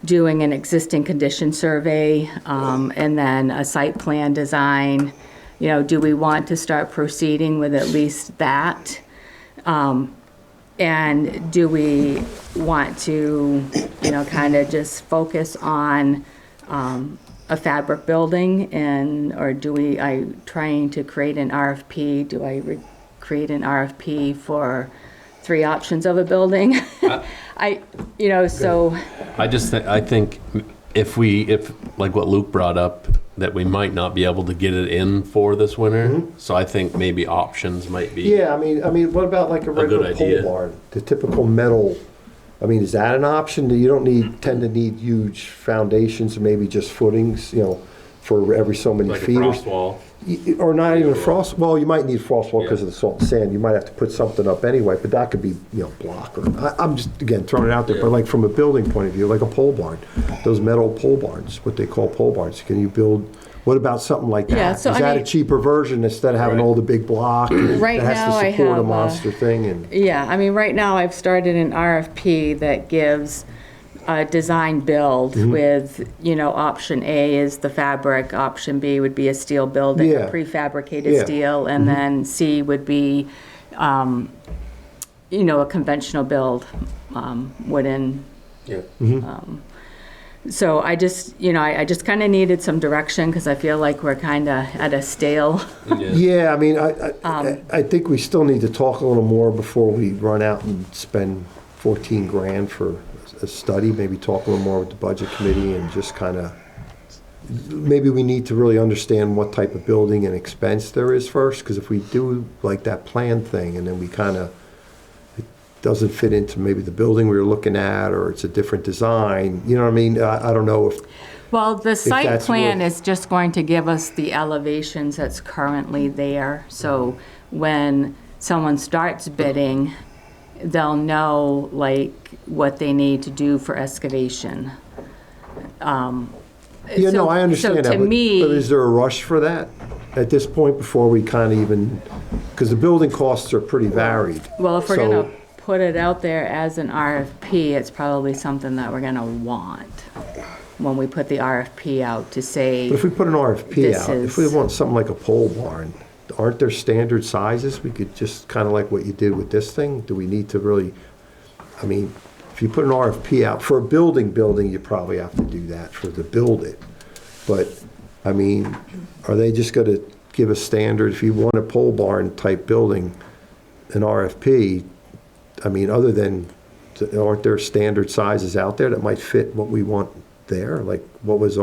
doing an existing condition survey, and then a site plan design. Do we want to start proceeding with at least that? And do we want to, kind of just focus on a fabric building, or I trying to create an RFP? Do I create an RFP for 3 options of a building? So. I think if like what Luke brought up, that we might not be able to get it in for this winter. So I think maybe options might be. Yeah, I mean, what about like a good regular pole idea. barn? The typical metal, I mean, is that an option? You don't tend to need huge foundations, or maybe just footings, for every so many Like a feet. frost wall. Or not even a frost, well, you might need frost wall because of the salt and sand. You might have to put something up anyway, but that could be, block, or, I'm just, again, throwing it out there, but like from a building point of view, like a pole barn, those metal pole barns, what they call pole barns, can you build, what about something like that? Yeah, so Is I that a mean- cheaper version instead of having Right. all the big block? Right that now I has to support have a a- monster thing and, Yeah, I mean, right now I've started an RFP that gives a design build with, option A is the fabric, option B would be a steel building, Yeah. a prefabricated Yeah. steel, and then C would be, a conventional build, wooden. Yeah. So I just, I just kind of needed some direction because I feel like we're kind of at a stale. yeah, I mean, I think we still need to talk a little more before we run out and spend 14 grand for a study, maybe talk a little more with the budget committee and just kind of, maybe we need to really understand what type of building and expense there is first, because if we do like that plan thing and then we kind of, it doesn't fit into maybe the building we were looking at, or it's a different design, you know what I mean? I don't know if, Well, the site that's plan what- is just going to give us the elevations that's currently there. So when someone starts bidding, they'll know like what they need to do for excavation. yeah, no, I understand that, So to but me, is there a rush for that at this point before we kind of even, because the building costs are pretty varied. well, if we're So- gonna put it out there as an RFP, it's probably something that we're gonna want when we put the RFP out to say. But if we put an RFP This out, if we is- want something like a pole barn, aren't there standard sizes? We could just kind of like what you did with this thing? Do we need to really, I mean, if you put an RFP out for a building, you probably have to do that to build it. But, I mean, are they just going to give a standard, if you want a pole barn type building, an RFP, I mean, other than, aren't there standard sizes out there that might fit what we want there? Like, what's an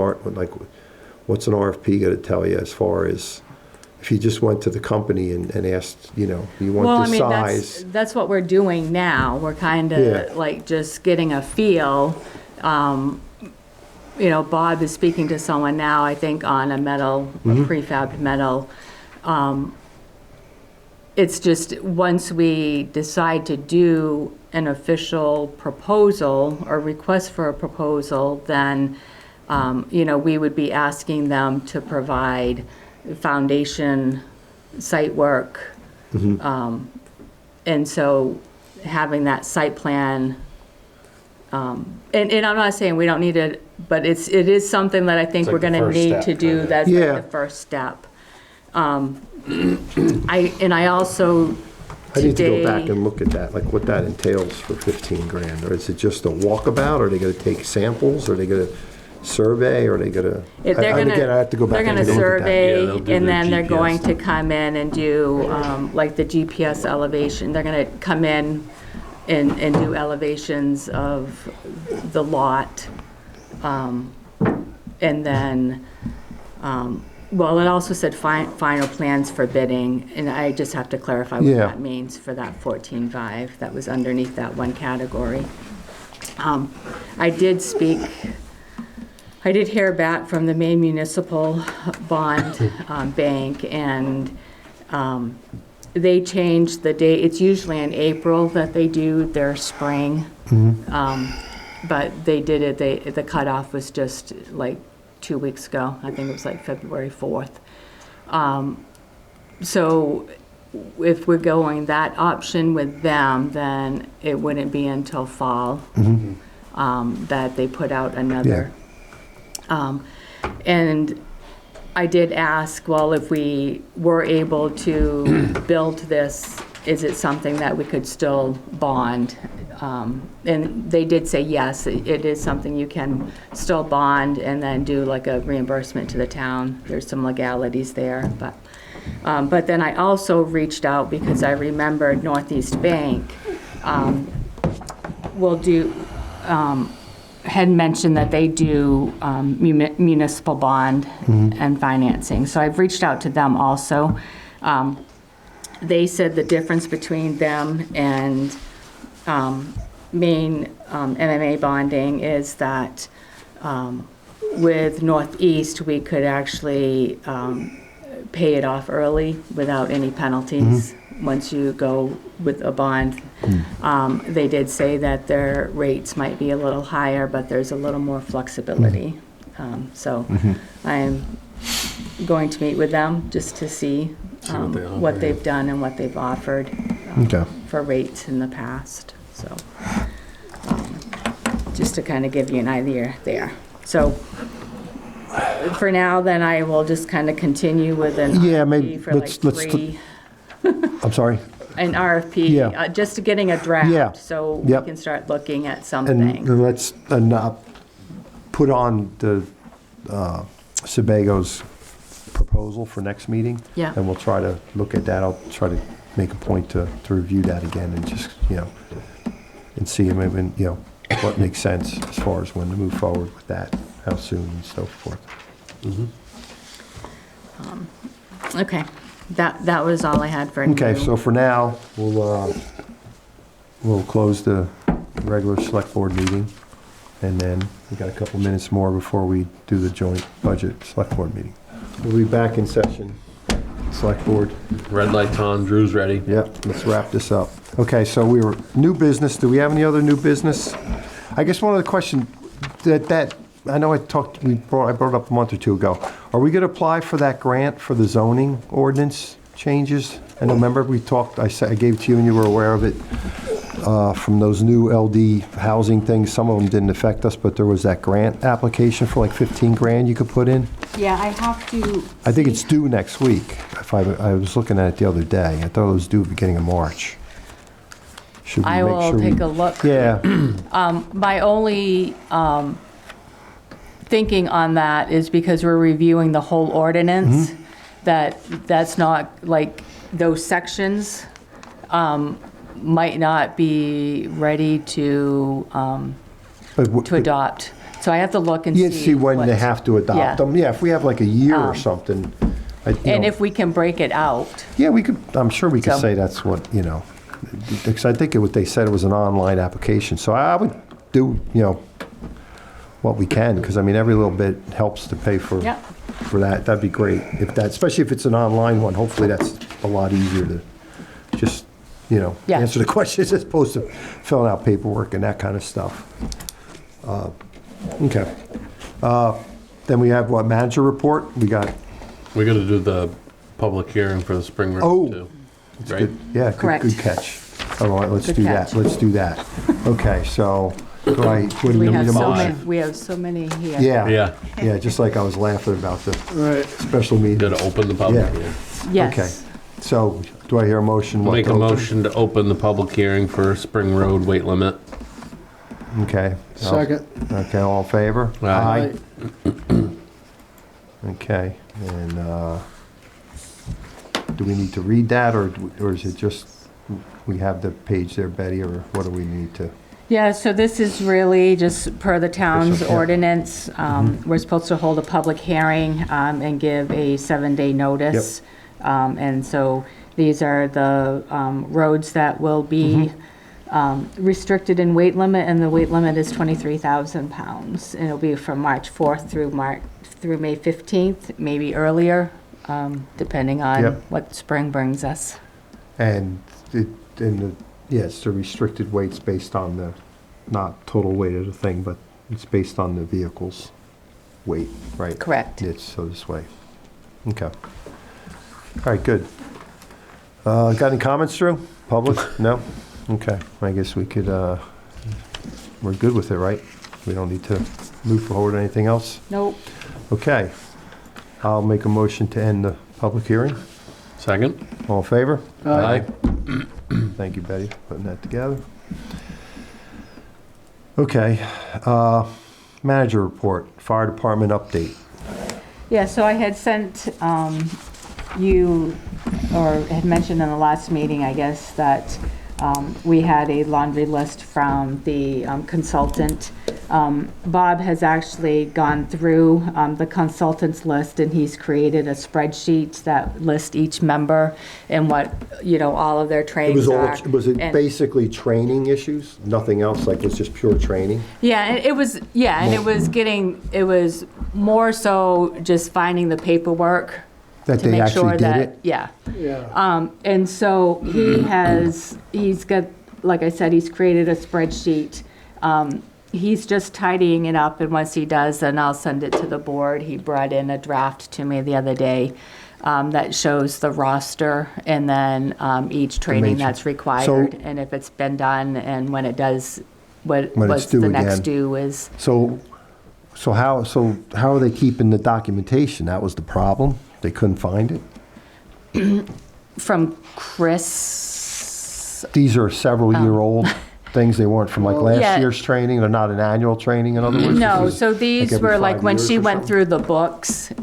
RFP going to tell you as far as, if you just went to the company and asked, you Well, want I this mean, size? that's what we're doing now. We're kind Yeah. of like just getting a feel. Bob is speaking to someone now, I think, on a metal, a prefab metal. It's just, once we decide to do an official proposal or request for a proposal, then, we would be asking them to provide foundation site work. And so having that site plan And I'm not saying we don't need it, but it is something that I think It's like we're the gonna first need step, to do, kinda. that's Yeah. like the first step. I also I need to go back today- and look at that, like what that entails for 15 grand. Or is it just a walkabout? Are they gonna take samples? Are they gonna survey? Or are they gonna? If they're and gonna, again, I have to go back they're and gonna take a look at that. survey, Yeah, they'll do and their then they're GPS going to stuff. come in and do, like the GPS elevation. They're gonna come in and do elevations of the lot. And then, well, it also said final plans for bidding, and I just have to clarify what Yeah. that means for that 14.5 that was underneath that one category. I did hear back from the Maine Municipal Bond Bank, and they changed the date. It's usually in April that they do their spring. But they did it, the cutoff was just like 2 weeks ago. I think it was like February 4th. So if we're going that option with them, then it wouldn't be until fall that they put out another. And I did ask, well, if we were able to build this, is it something that we could still bond? And they did say yes, it is something you can still bond and then do like a reimbursement to the town. There's some legalities there, but then I also reached out because I remembered Northeast Bank had mentioned that they do municipal bond and financing. So I've reached out to them also. They said the difference between them and Maine MMA bonding is that with Northeast, we could actually pay it off early without any penalties once you go with a bond. They did say that their rates might be a little higher, but there's a little more flexibility. So I'm going to meet with them just to see what they've done and what they've offered Okay. for rates in the past. So just to kind of give you an idea there. So for now, then I will just kind of continue with an Yeah, RFP maybe for like let's three. I'm sorry. An RFP, Yeah. just getting a draft. Yeah. So Yep. we can start looking at And something. let's put on the Sebago's proposal for next meeting. Yeah. And we'll try to look at that. I'll try to make a point to review that again and just, and see maybe, what makes sense as far as when to move forward with that, how soon and so forth. Okay, that was all I had for new. Okay, so for now, we'll close the regular select board meeting. And then we got a couple minutes more before we do the joint budget select board meeting. We'll be back in session, select board. Red light's on, Drew's ready. Yep, let's wrap this up. Okay, so we were, new business, do we have any other new business? I guess one of the questions that, I know I brought it up a month or two ago. Are we gonna apply for that grant for the zoning ordinance changes? And remember, we talked, I gave it to you and you were aware of it, from those new LD housing things. Some of them didn't affect us, but there was that grant application for like 15 grand you could put in. Yeah, I have to. I think it's due next week. I was looking at it the other day. I thought it was due beginning of March. Should we I make will sure we- take a look. Yeah, My only thinking on that is because we're reviewing the whole ordinance, that's not, like, those sections might not be ready to but adopt. So I have to look and you see. see when what- they have to Yeah. adopt them. Yeah, if we have like a year or something. And if we can break it out. Yeah, we could, I'm sure we could So- say that's what, because I think what they said it was an online application. So I would do, what we can, because I mean, every little bit helps to pay for Yep. for that. That'd be great. If that, especially if it's an online one, hopefully that's a lot easier to just, Yeah. answer the questions as opposed to filling out paperwork and that kind of stuff. Okay. Then we have what, manager report? We got, We gotta do the public hearing for the spring break Oh. too. good, Right? yeah, Correct. good catch. All right, let's Good do catch. that. Let's do that. Okay, so What do We we have need a so motion? many, we have so many here. Yeah, yeah, just like I was laughing about the Right. special meeting. Got to open the public Yeah. hearing. Yes. So, do I hear a motion? what, Make to a open? motion to open the public hearing for Spring Road weight limit. Okay. Second. Okay, all in favor? Aye. Okay, and do we need to read that, or is it just, we have the page there, Betty, or what do we need to? Yeah, so this is really just per the town's Yeah. ordinance. We're supposed to hold a public hearing and give a 7-day notice. And so these are the roads that will be restricted in weight limit, and the weight limit is 23,000 pounds. And it'll be from March 4th through May 15th, maybe earlier, depending on Yep. what spring brings us. And it's the restricted weights based on the, not total weight of the thing, but it's based on the vehicle's weight, right? Correct. It's so this way. Okay. All right, good. Got any comments, Drew? Public? No? Okay, I guess we could, we're good with it, right? We don't need to move forward with anything else? Nope. Okay. I'll make a motion to end the public hearing. Second? All in favor? Aye. Thank you, Betty, for putting that together. Okay, manager report, fire department update. Yeah, so I had sent you, or had mentioned in the last meeting, I guess, that we had a laundry list from the consultant. Bob has actually gone through the consultant's list, and he's created a spreadsheet that lists each member and what, all of their trainings are. Was it And- basically training issues? Nothing else, like it's just pure training? Yeah, and it was, it was more so just finding the paperwork That to they make actually sure did that, it? yeah. Yeah. And so he's got, like I said, he's created a spreadsheet. He's just tidying it up, and once he does, then I'll send it to the board. He brought in a draft to me the other day that shows the roster and then each training Major. that's required, and if it's been done, and when it does, When it's what's due the next again. due is. So how are they keeping the documentation? That was the problem? They couldn't find it? From Chris. These are several-year-old things, they weren't from like last Yeah. year's training, they're not an annual training, in other words? No, This is so these every were like 5 when years she or went something? through the books,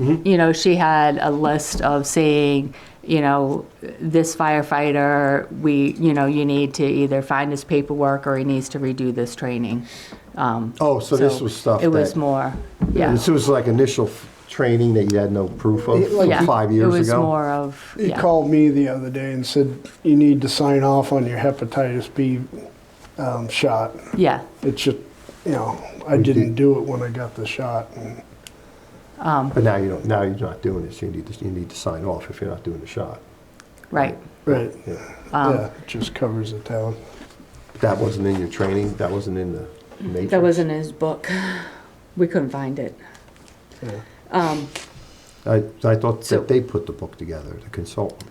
she had a list of saying, this firefighter, you need to either find his paperwork or he needs to redo this training. Oh, so this was stuff It was that- more, yeah. This was like initial training that you had no proof of Yeah, 5 years It was ago? more of, He yeah. called me the other day and said, you need to sign off on your hepatitis B shot. Yeah. It's just, I didn't do it when I got the shot. And But now you don't, now you're not doing it, so you need to sign off if you're not doing the shot. Right. Right, Yeah. yeah, it just covers the town. That wasn't in your training, that wasn't in the matrix? That wasn't in his book. We couldn't find it. Yeah. I thought So- that they put the book together, the consultant.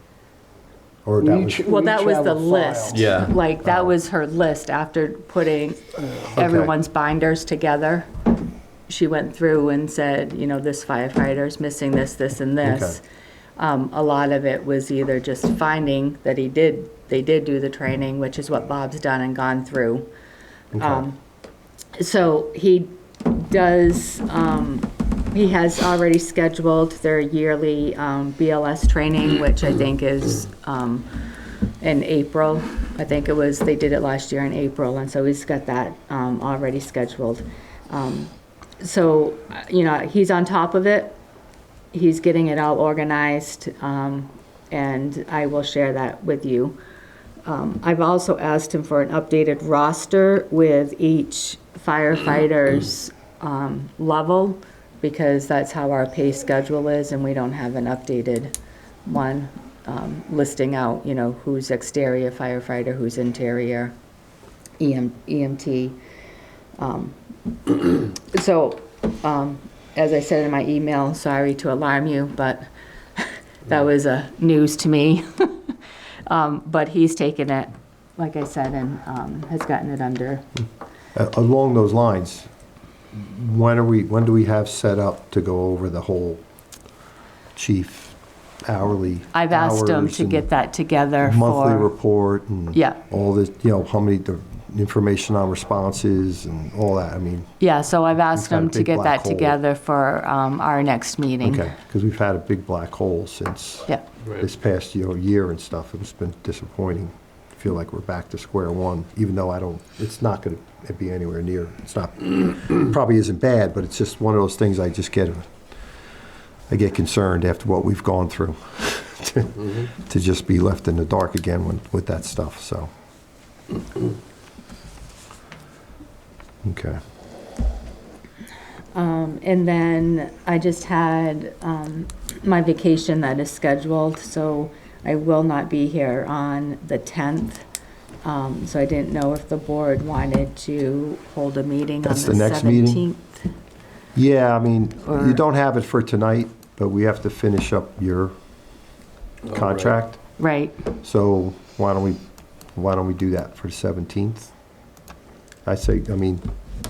Or that We was, each- Well, we that each was have the a file. list. Yeah. Like, that was her list after putting everyone's binders together. She went through and said, this firefighter's missing this, this, and this. A lot of it was either just finding that they did do the training, which is what Bob's done and gone through. So he does, he has already scheduled their yearly BLS training, which I think is in April. I think it was, they did it last year in April, and so he's got that already scheduled. So, he's on top of it. He's getting it all organized, and I will share that with you. I've also asked him for an updated roster with each firefighter's level, because that's how our pay schedule is, and we don't have an updated one listing out, who's exterior firefighter, who's interior, EMT. So, as I said in my email, sorry to alarm you, but that was news to me. But he's taken it, like I said, and has gotten it under Along those lines, when do we have set up to go over the whole chief hourly I've asked them hours to and get that together monthly for, report and Yeah. all this, how many, the information on responses and all that, I mean, yeah, so I've asked got a them to big get black that hole. together for our next meeting. okay, because we've had a big black hole since Yeah, this past year and stuff. It's been disappointing. I feel like we're back to square one, even though it's not going to be anywhere near, it's not, probably isn't bad, but it's just one of those things I get concerned after what we've gone through to just be left in the dark again with that stuff, so. Okay. and then I just had my vacation that is scheduled, so I will not be here on the 10th. So I didn't know if the board wanted to hold a meeting on the 17th. That's the next meeting? Yeah, I mean, Or- you don't have it for tonight, but we have to finish up your contract. Right, So why don't we do that for the 17th? I say, I mean,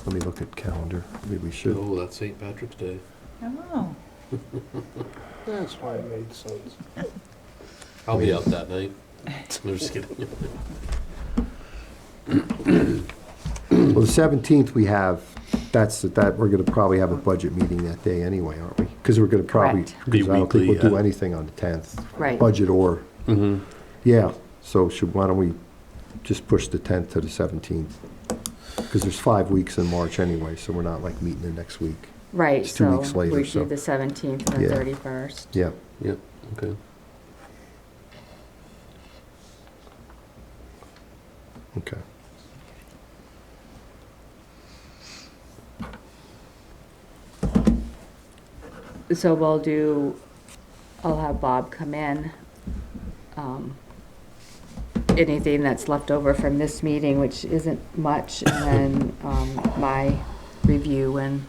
let me look at calendar. Maybe we should. Oh, that's St. Patrick's Day. oh, That's why it made sense. I'll be out that night. I'm just kidding. Well, the 17th we have, we're going to probably have a budget meeting that day anyway, aren't we? Because we're going to probably, Correct. because I don't think Be we'll do weekly, yeah. anything on the 10th. right. Budget or, Mm-hmm. yeah, so why don't we just push the 10th to the 17th? Because there's 5 weeks in March anyway, so we're not like meeting the next week. Right, It's 2 so weeks later, we so- do the 17th and the Yeah. 31st. Yeah, Yep, okay. okay. So I'll have Bob come in. Anything that's left over from this meeting, which isn't much, and then my review and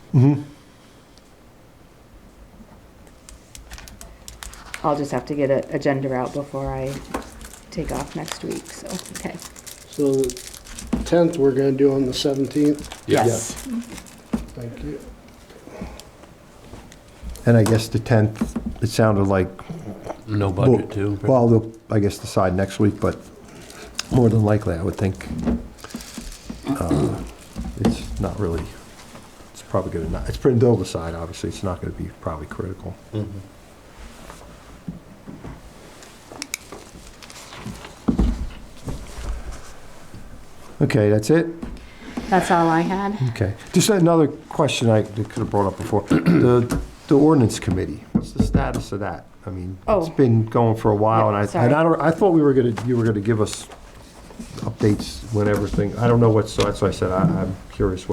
I'll just have to get an agenda out before I take off next week, so, okay. So the 10th, we're gonna do on the 17th. Yes, Thank you. And I guess the 10th, it sounded like, No budget too. well, they'll, I guess, decide next week, but more than likely, I would think it's not really, it's probably going to not, it's pretty, they'll decide, obviously, it's not going to be probably critical. Mhm. Okay, that's it? that's all I had. Okay. Just another question I could have brought up before. The ordinance committee, what's the status of that? I mean, it's Oh. been going for a while, and sorry. I thought you were gonna give us updates when everything, I don't know what's, so that's why I said, I'm curious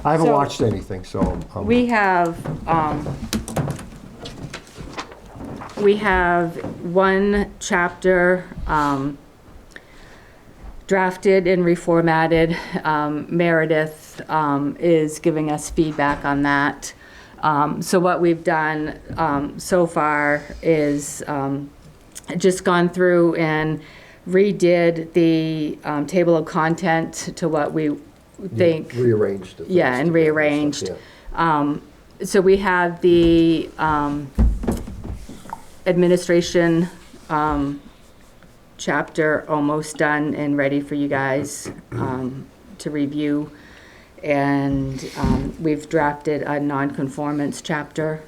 I haven't So- watched anything, so. We have one chapter drafted and reformatted. Meredith is giving us feedback on that. So what we've done so far is just gone through and redid the table of content to what we think. Rearranged. the things Yeah, and together rearranged. stuff, So we have the administration chapter almost done and ready for you guys to review. And we've drafted a nonconformance chapter.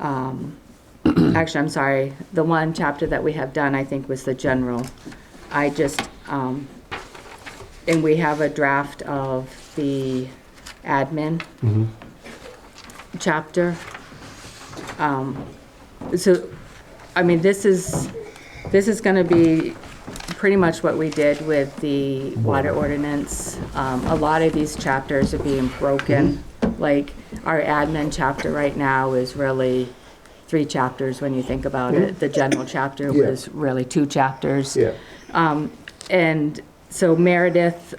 Actually, I'm sorry, the one chapter that we have done, I think, was the general. I just, and we have a draft of the admin chapter. So, I mean, this is gonna be pretty much what we did with the water ordinance. A lot of these chapters are being broken. Like, our admin chapter right now is really 3 chapters when you think about it. The general chapter Yeah. was really 2 chapters. Yeah. And so Meredith,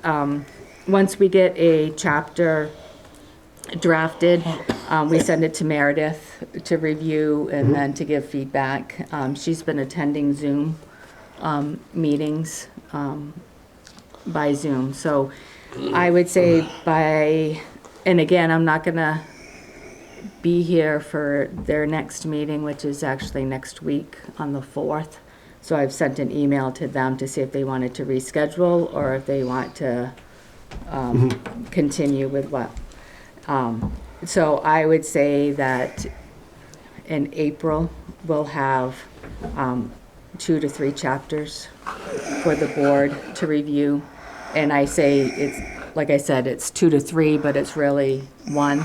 once we get a chapter drafted, we send it to Meredith to review and then to give feedback. She's been attending Zoom meetings by Zoom. So I would say and again, I'm not gonna be here for their next meeting, which is actually next week on the 4th. So I've sent an email to them to see if they wanted to reschedule or if they want to continue with what. So I would say that in April, we'll have 2 to 3 chapters for the board to review. And I say it's, like I said, it's 2 to 3, but it's really 1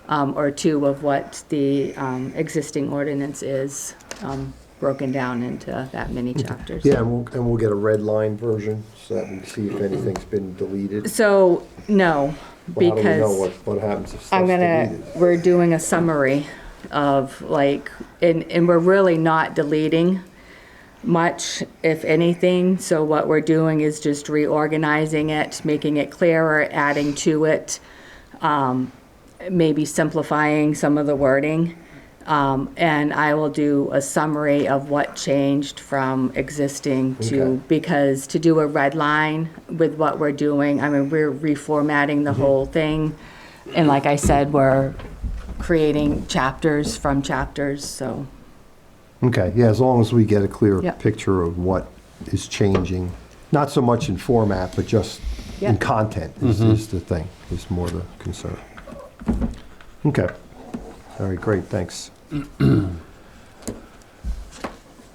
or 2 of what the existing ordinance is, broken down into that many chapters. Yeah, and we'll get a red line version so that we see if anything's been deleted. So, no, Well, how do we know because what happens if I'm stuff's gonna, deleted? we're doing a summary of like, and we're really not deleting much, if anything. So what we're doing is just reorganizing it, making it clearer, adding to it, maybe simplifying some of the wording. And I will do a summary of what changed from existing to, Okay. because to do a red line with what we're doing, I mean, we're reformatting the whole thing. And like I said, we're creating chapters from chapters, so. Okay, yeah, as long as we get a clear Yep. picture of what is changing, not so much in format, but just in Yep. content is the thing, is more the concern. Okay, all right, great, thanks.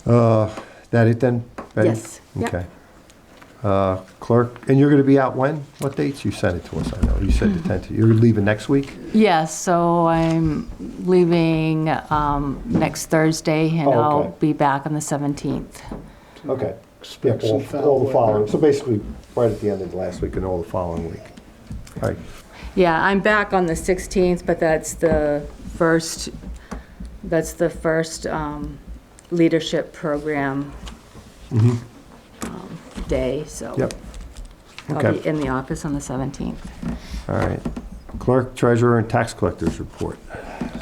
That it then, Betty? Yes, yep. Okay. Clerk, and you're gonna be out when? What dates? You sent it to us, I know. You said the 10th. You're leaving next week? Yes, so I'm leaving next Thursday, and Oh, okay. I'll be back on the 17th. Okay. Expect some foul All the weather. following, so basically, right at the end of the last week and all the following week. All right, Yeah, I'm back on the 16th, but that's the first leadership program day, so. yep. I'll Okay. be in the office on the 17th. All right. Clerk, treasurer, and tax collectors report.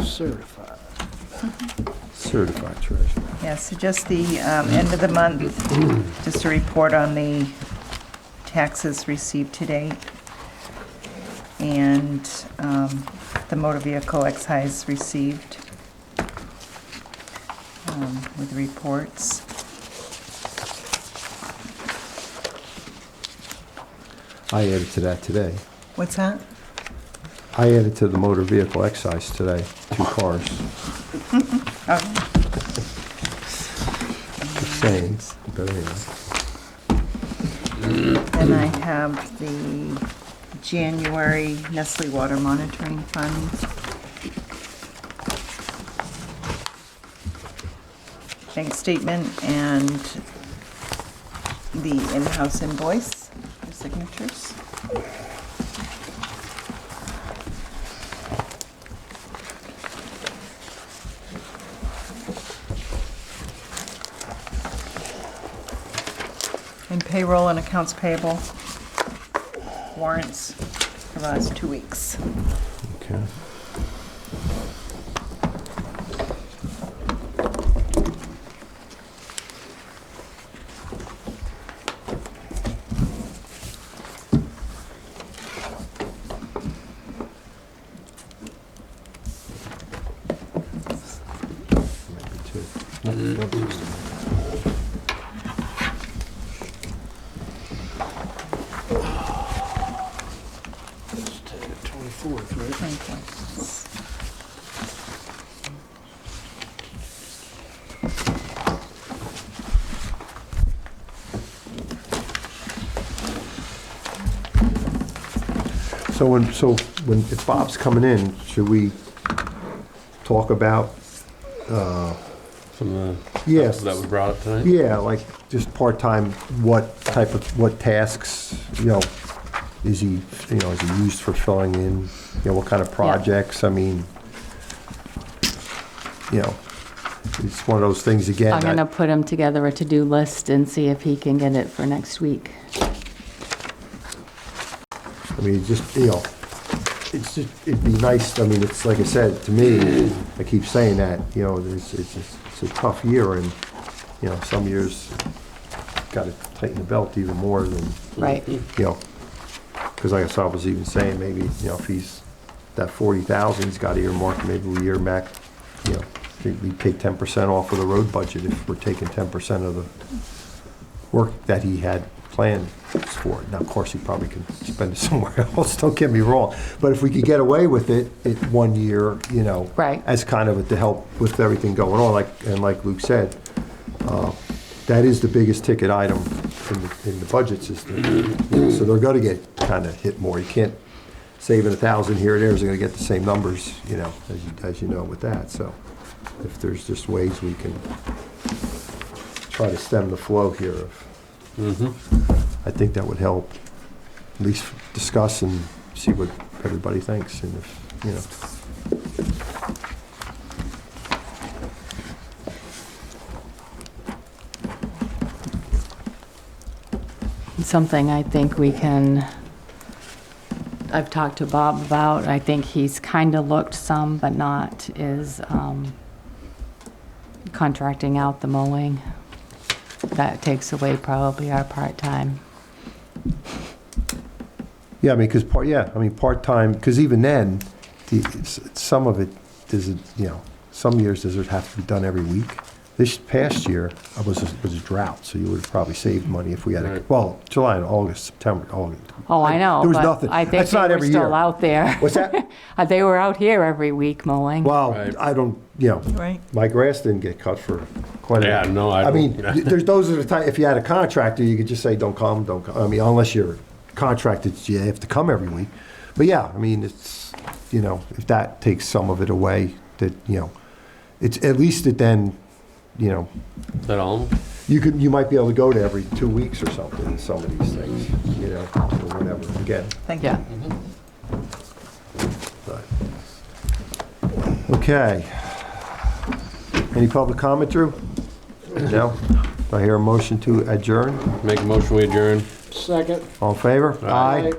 Certified. Certified treasurer. Yeah, so just the end of the month, just a report on the taxes received to date. And the motor vehicle excise received with reports. I added to that today. What's that? I added to the motor vehicle excise today, 2 cars. Oh, Just saying, but anyway. then I have the January Nestle Water Monitoring Fund. Bank statement and the in-house invoice for signatures. And payroll and accounts payable warrants for the last 2 weeks. Okay. Maybe 2. It's 24th, right? Thank you. If Bob's coming in, should we talk about, Some of the yes, stuff that we brought up tonight? yeah, like just part-time, what tasks, is he used for filling in, what kind of projects? I mean, it's one of those things again. I'm gonna put him together a to-do list and see if he can get it for next week. I mean, it'd be nice, I mean, it's like I said, to me, I keep saying that, it's a tough year and, some years gotta tighten the belt even more than, Right. Because I guess I was even saying maybe, if he's, that 40,000, he's got earmarked, maybe we earmark, we take 10% off of the road budget if we're taking 10% of the work that he had planned for it. Now, of course, he probably could spend it somewhere else, don't get me wrong. But if we could get away with it 1 year, Right. as kind of to help with everything going on, like Luke said, that is the biggest ticket item in the budget system. So they're gonna get kind of hit more. You can't saving 1,000 here or there is gonna get the same numbers, as you know with that. So if there's just ways we can try to stem the flow here of, I think that would help at least discuss and see what everybody thinks, and if, Something I think I've talked to Bob about, I think he's kind of looked some, but not, is contracting out the mowing. That takes away probably our part-time. Yeah, I mean, because part-time, because even then, some of it, some years does it have to be done every week? This past year was a drought, so you would have probably saved money if we had, Right. July and August, September, August. Oh, I know, There was but nothing. I think That's they not were every still year. out there. What's that? They were out here every week mowing. Well, Right. I don't, Right. my grass didn't get cut for quite a Yeah, no, I mean, don't. those are the time, if you had a contractor, you could just say, don't come. I mean, unless you're contracted, you have to come every week. But yeah, I mean, it's, if that takes some of it away, that, it's, at least it then, Is that all? you might be able to go to every 2 weeks or something in some of these things, or whatever, again. Thank you. Yeah. But- Okay. Any public comment, Drew? No? Do I hear a motion to adjourn? Make a motion, we adjourn. Second. All in favor? Aye. Aye.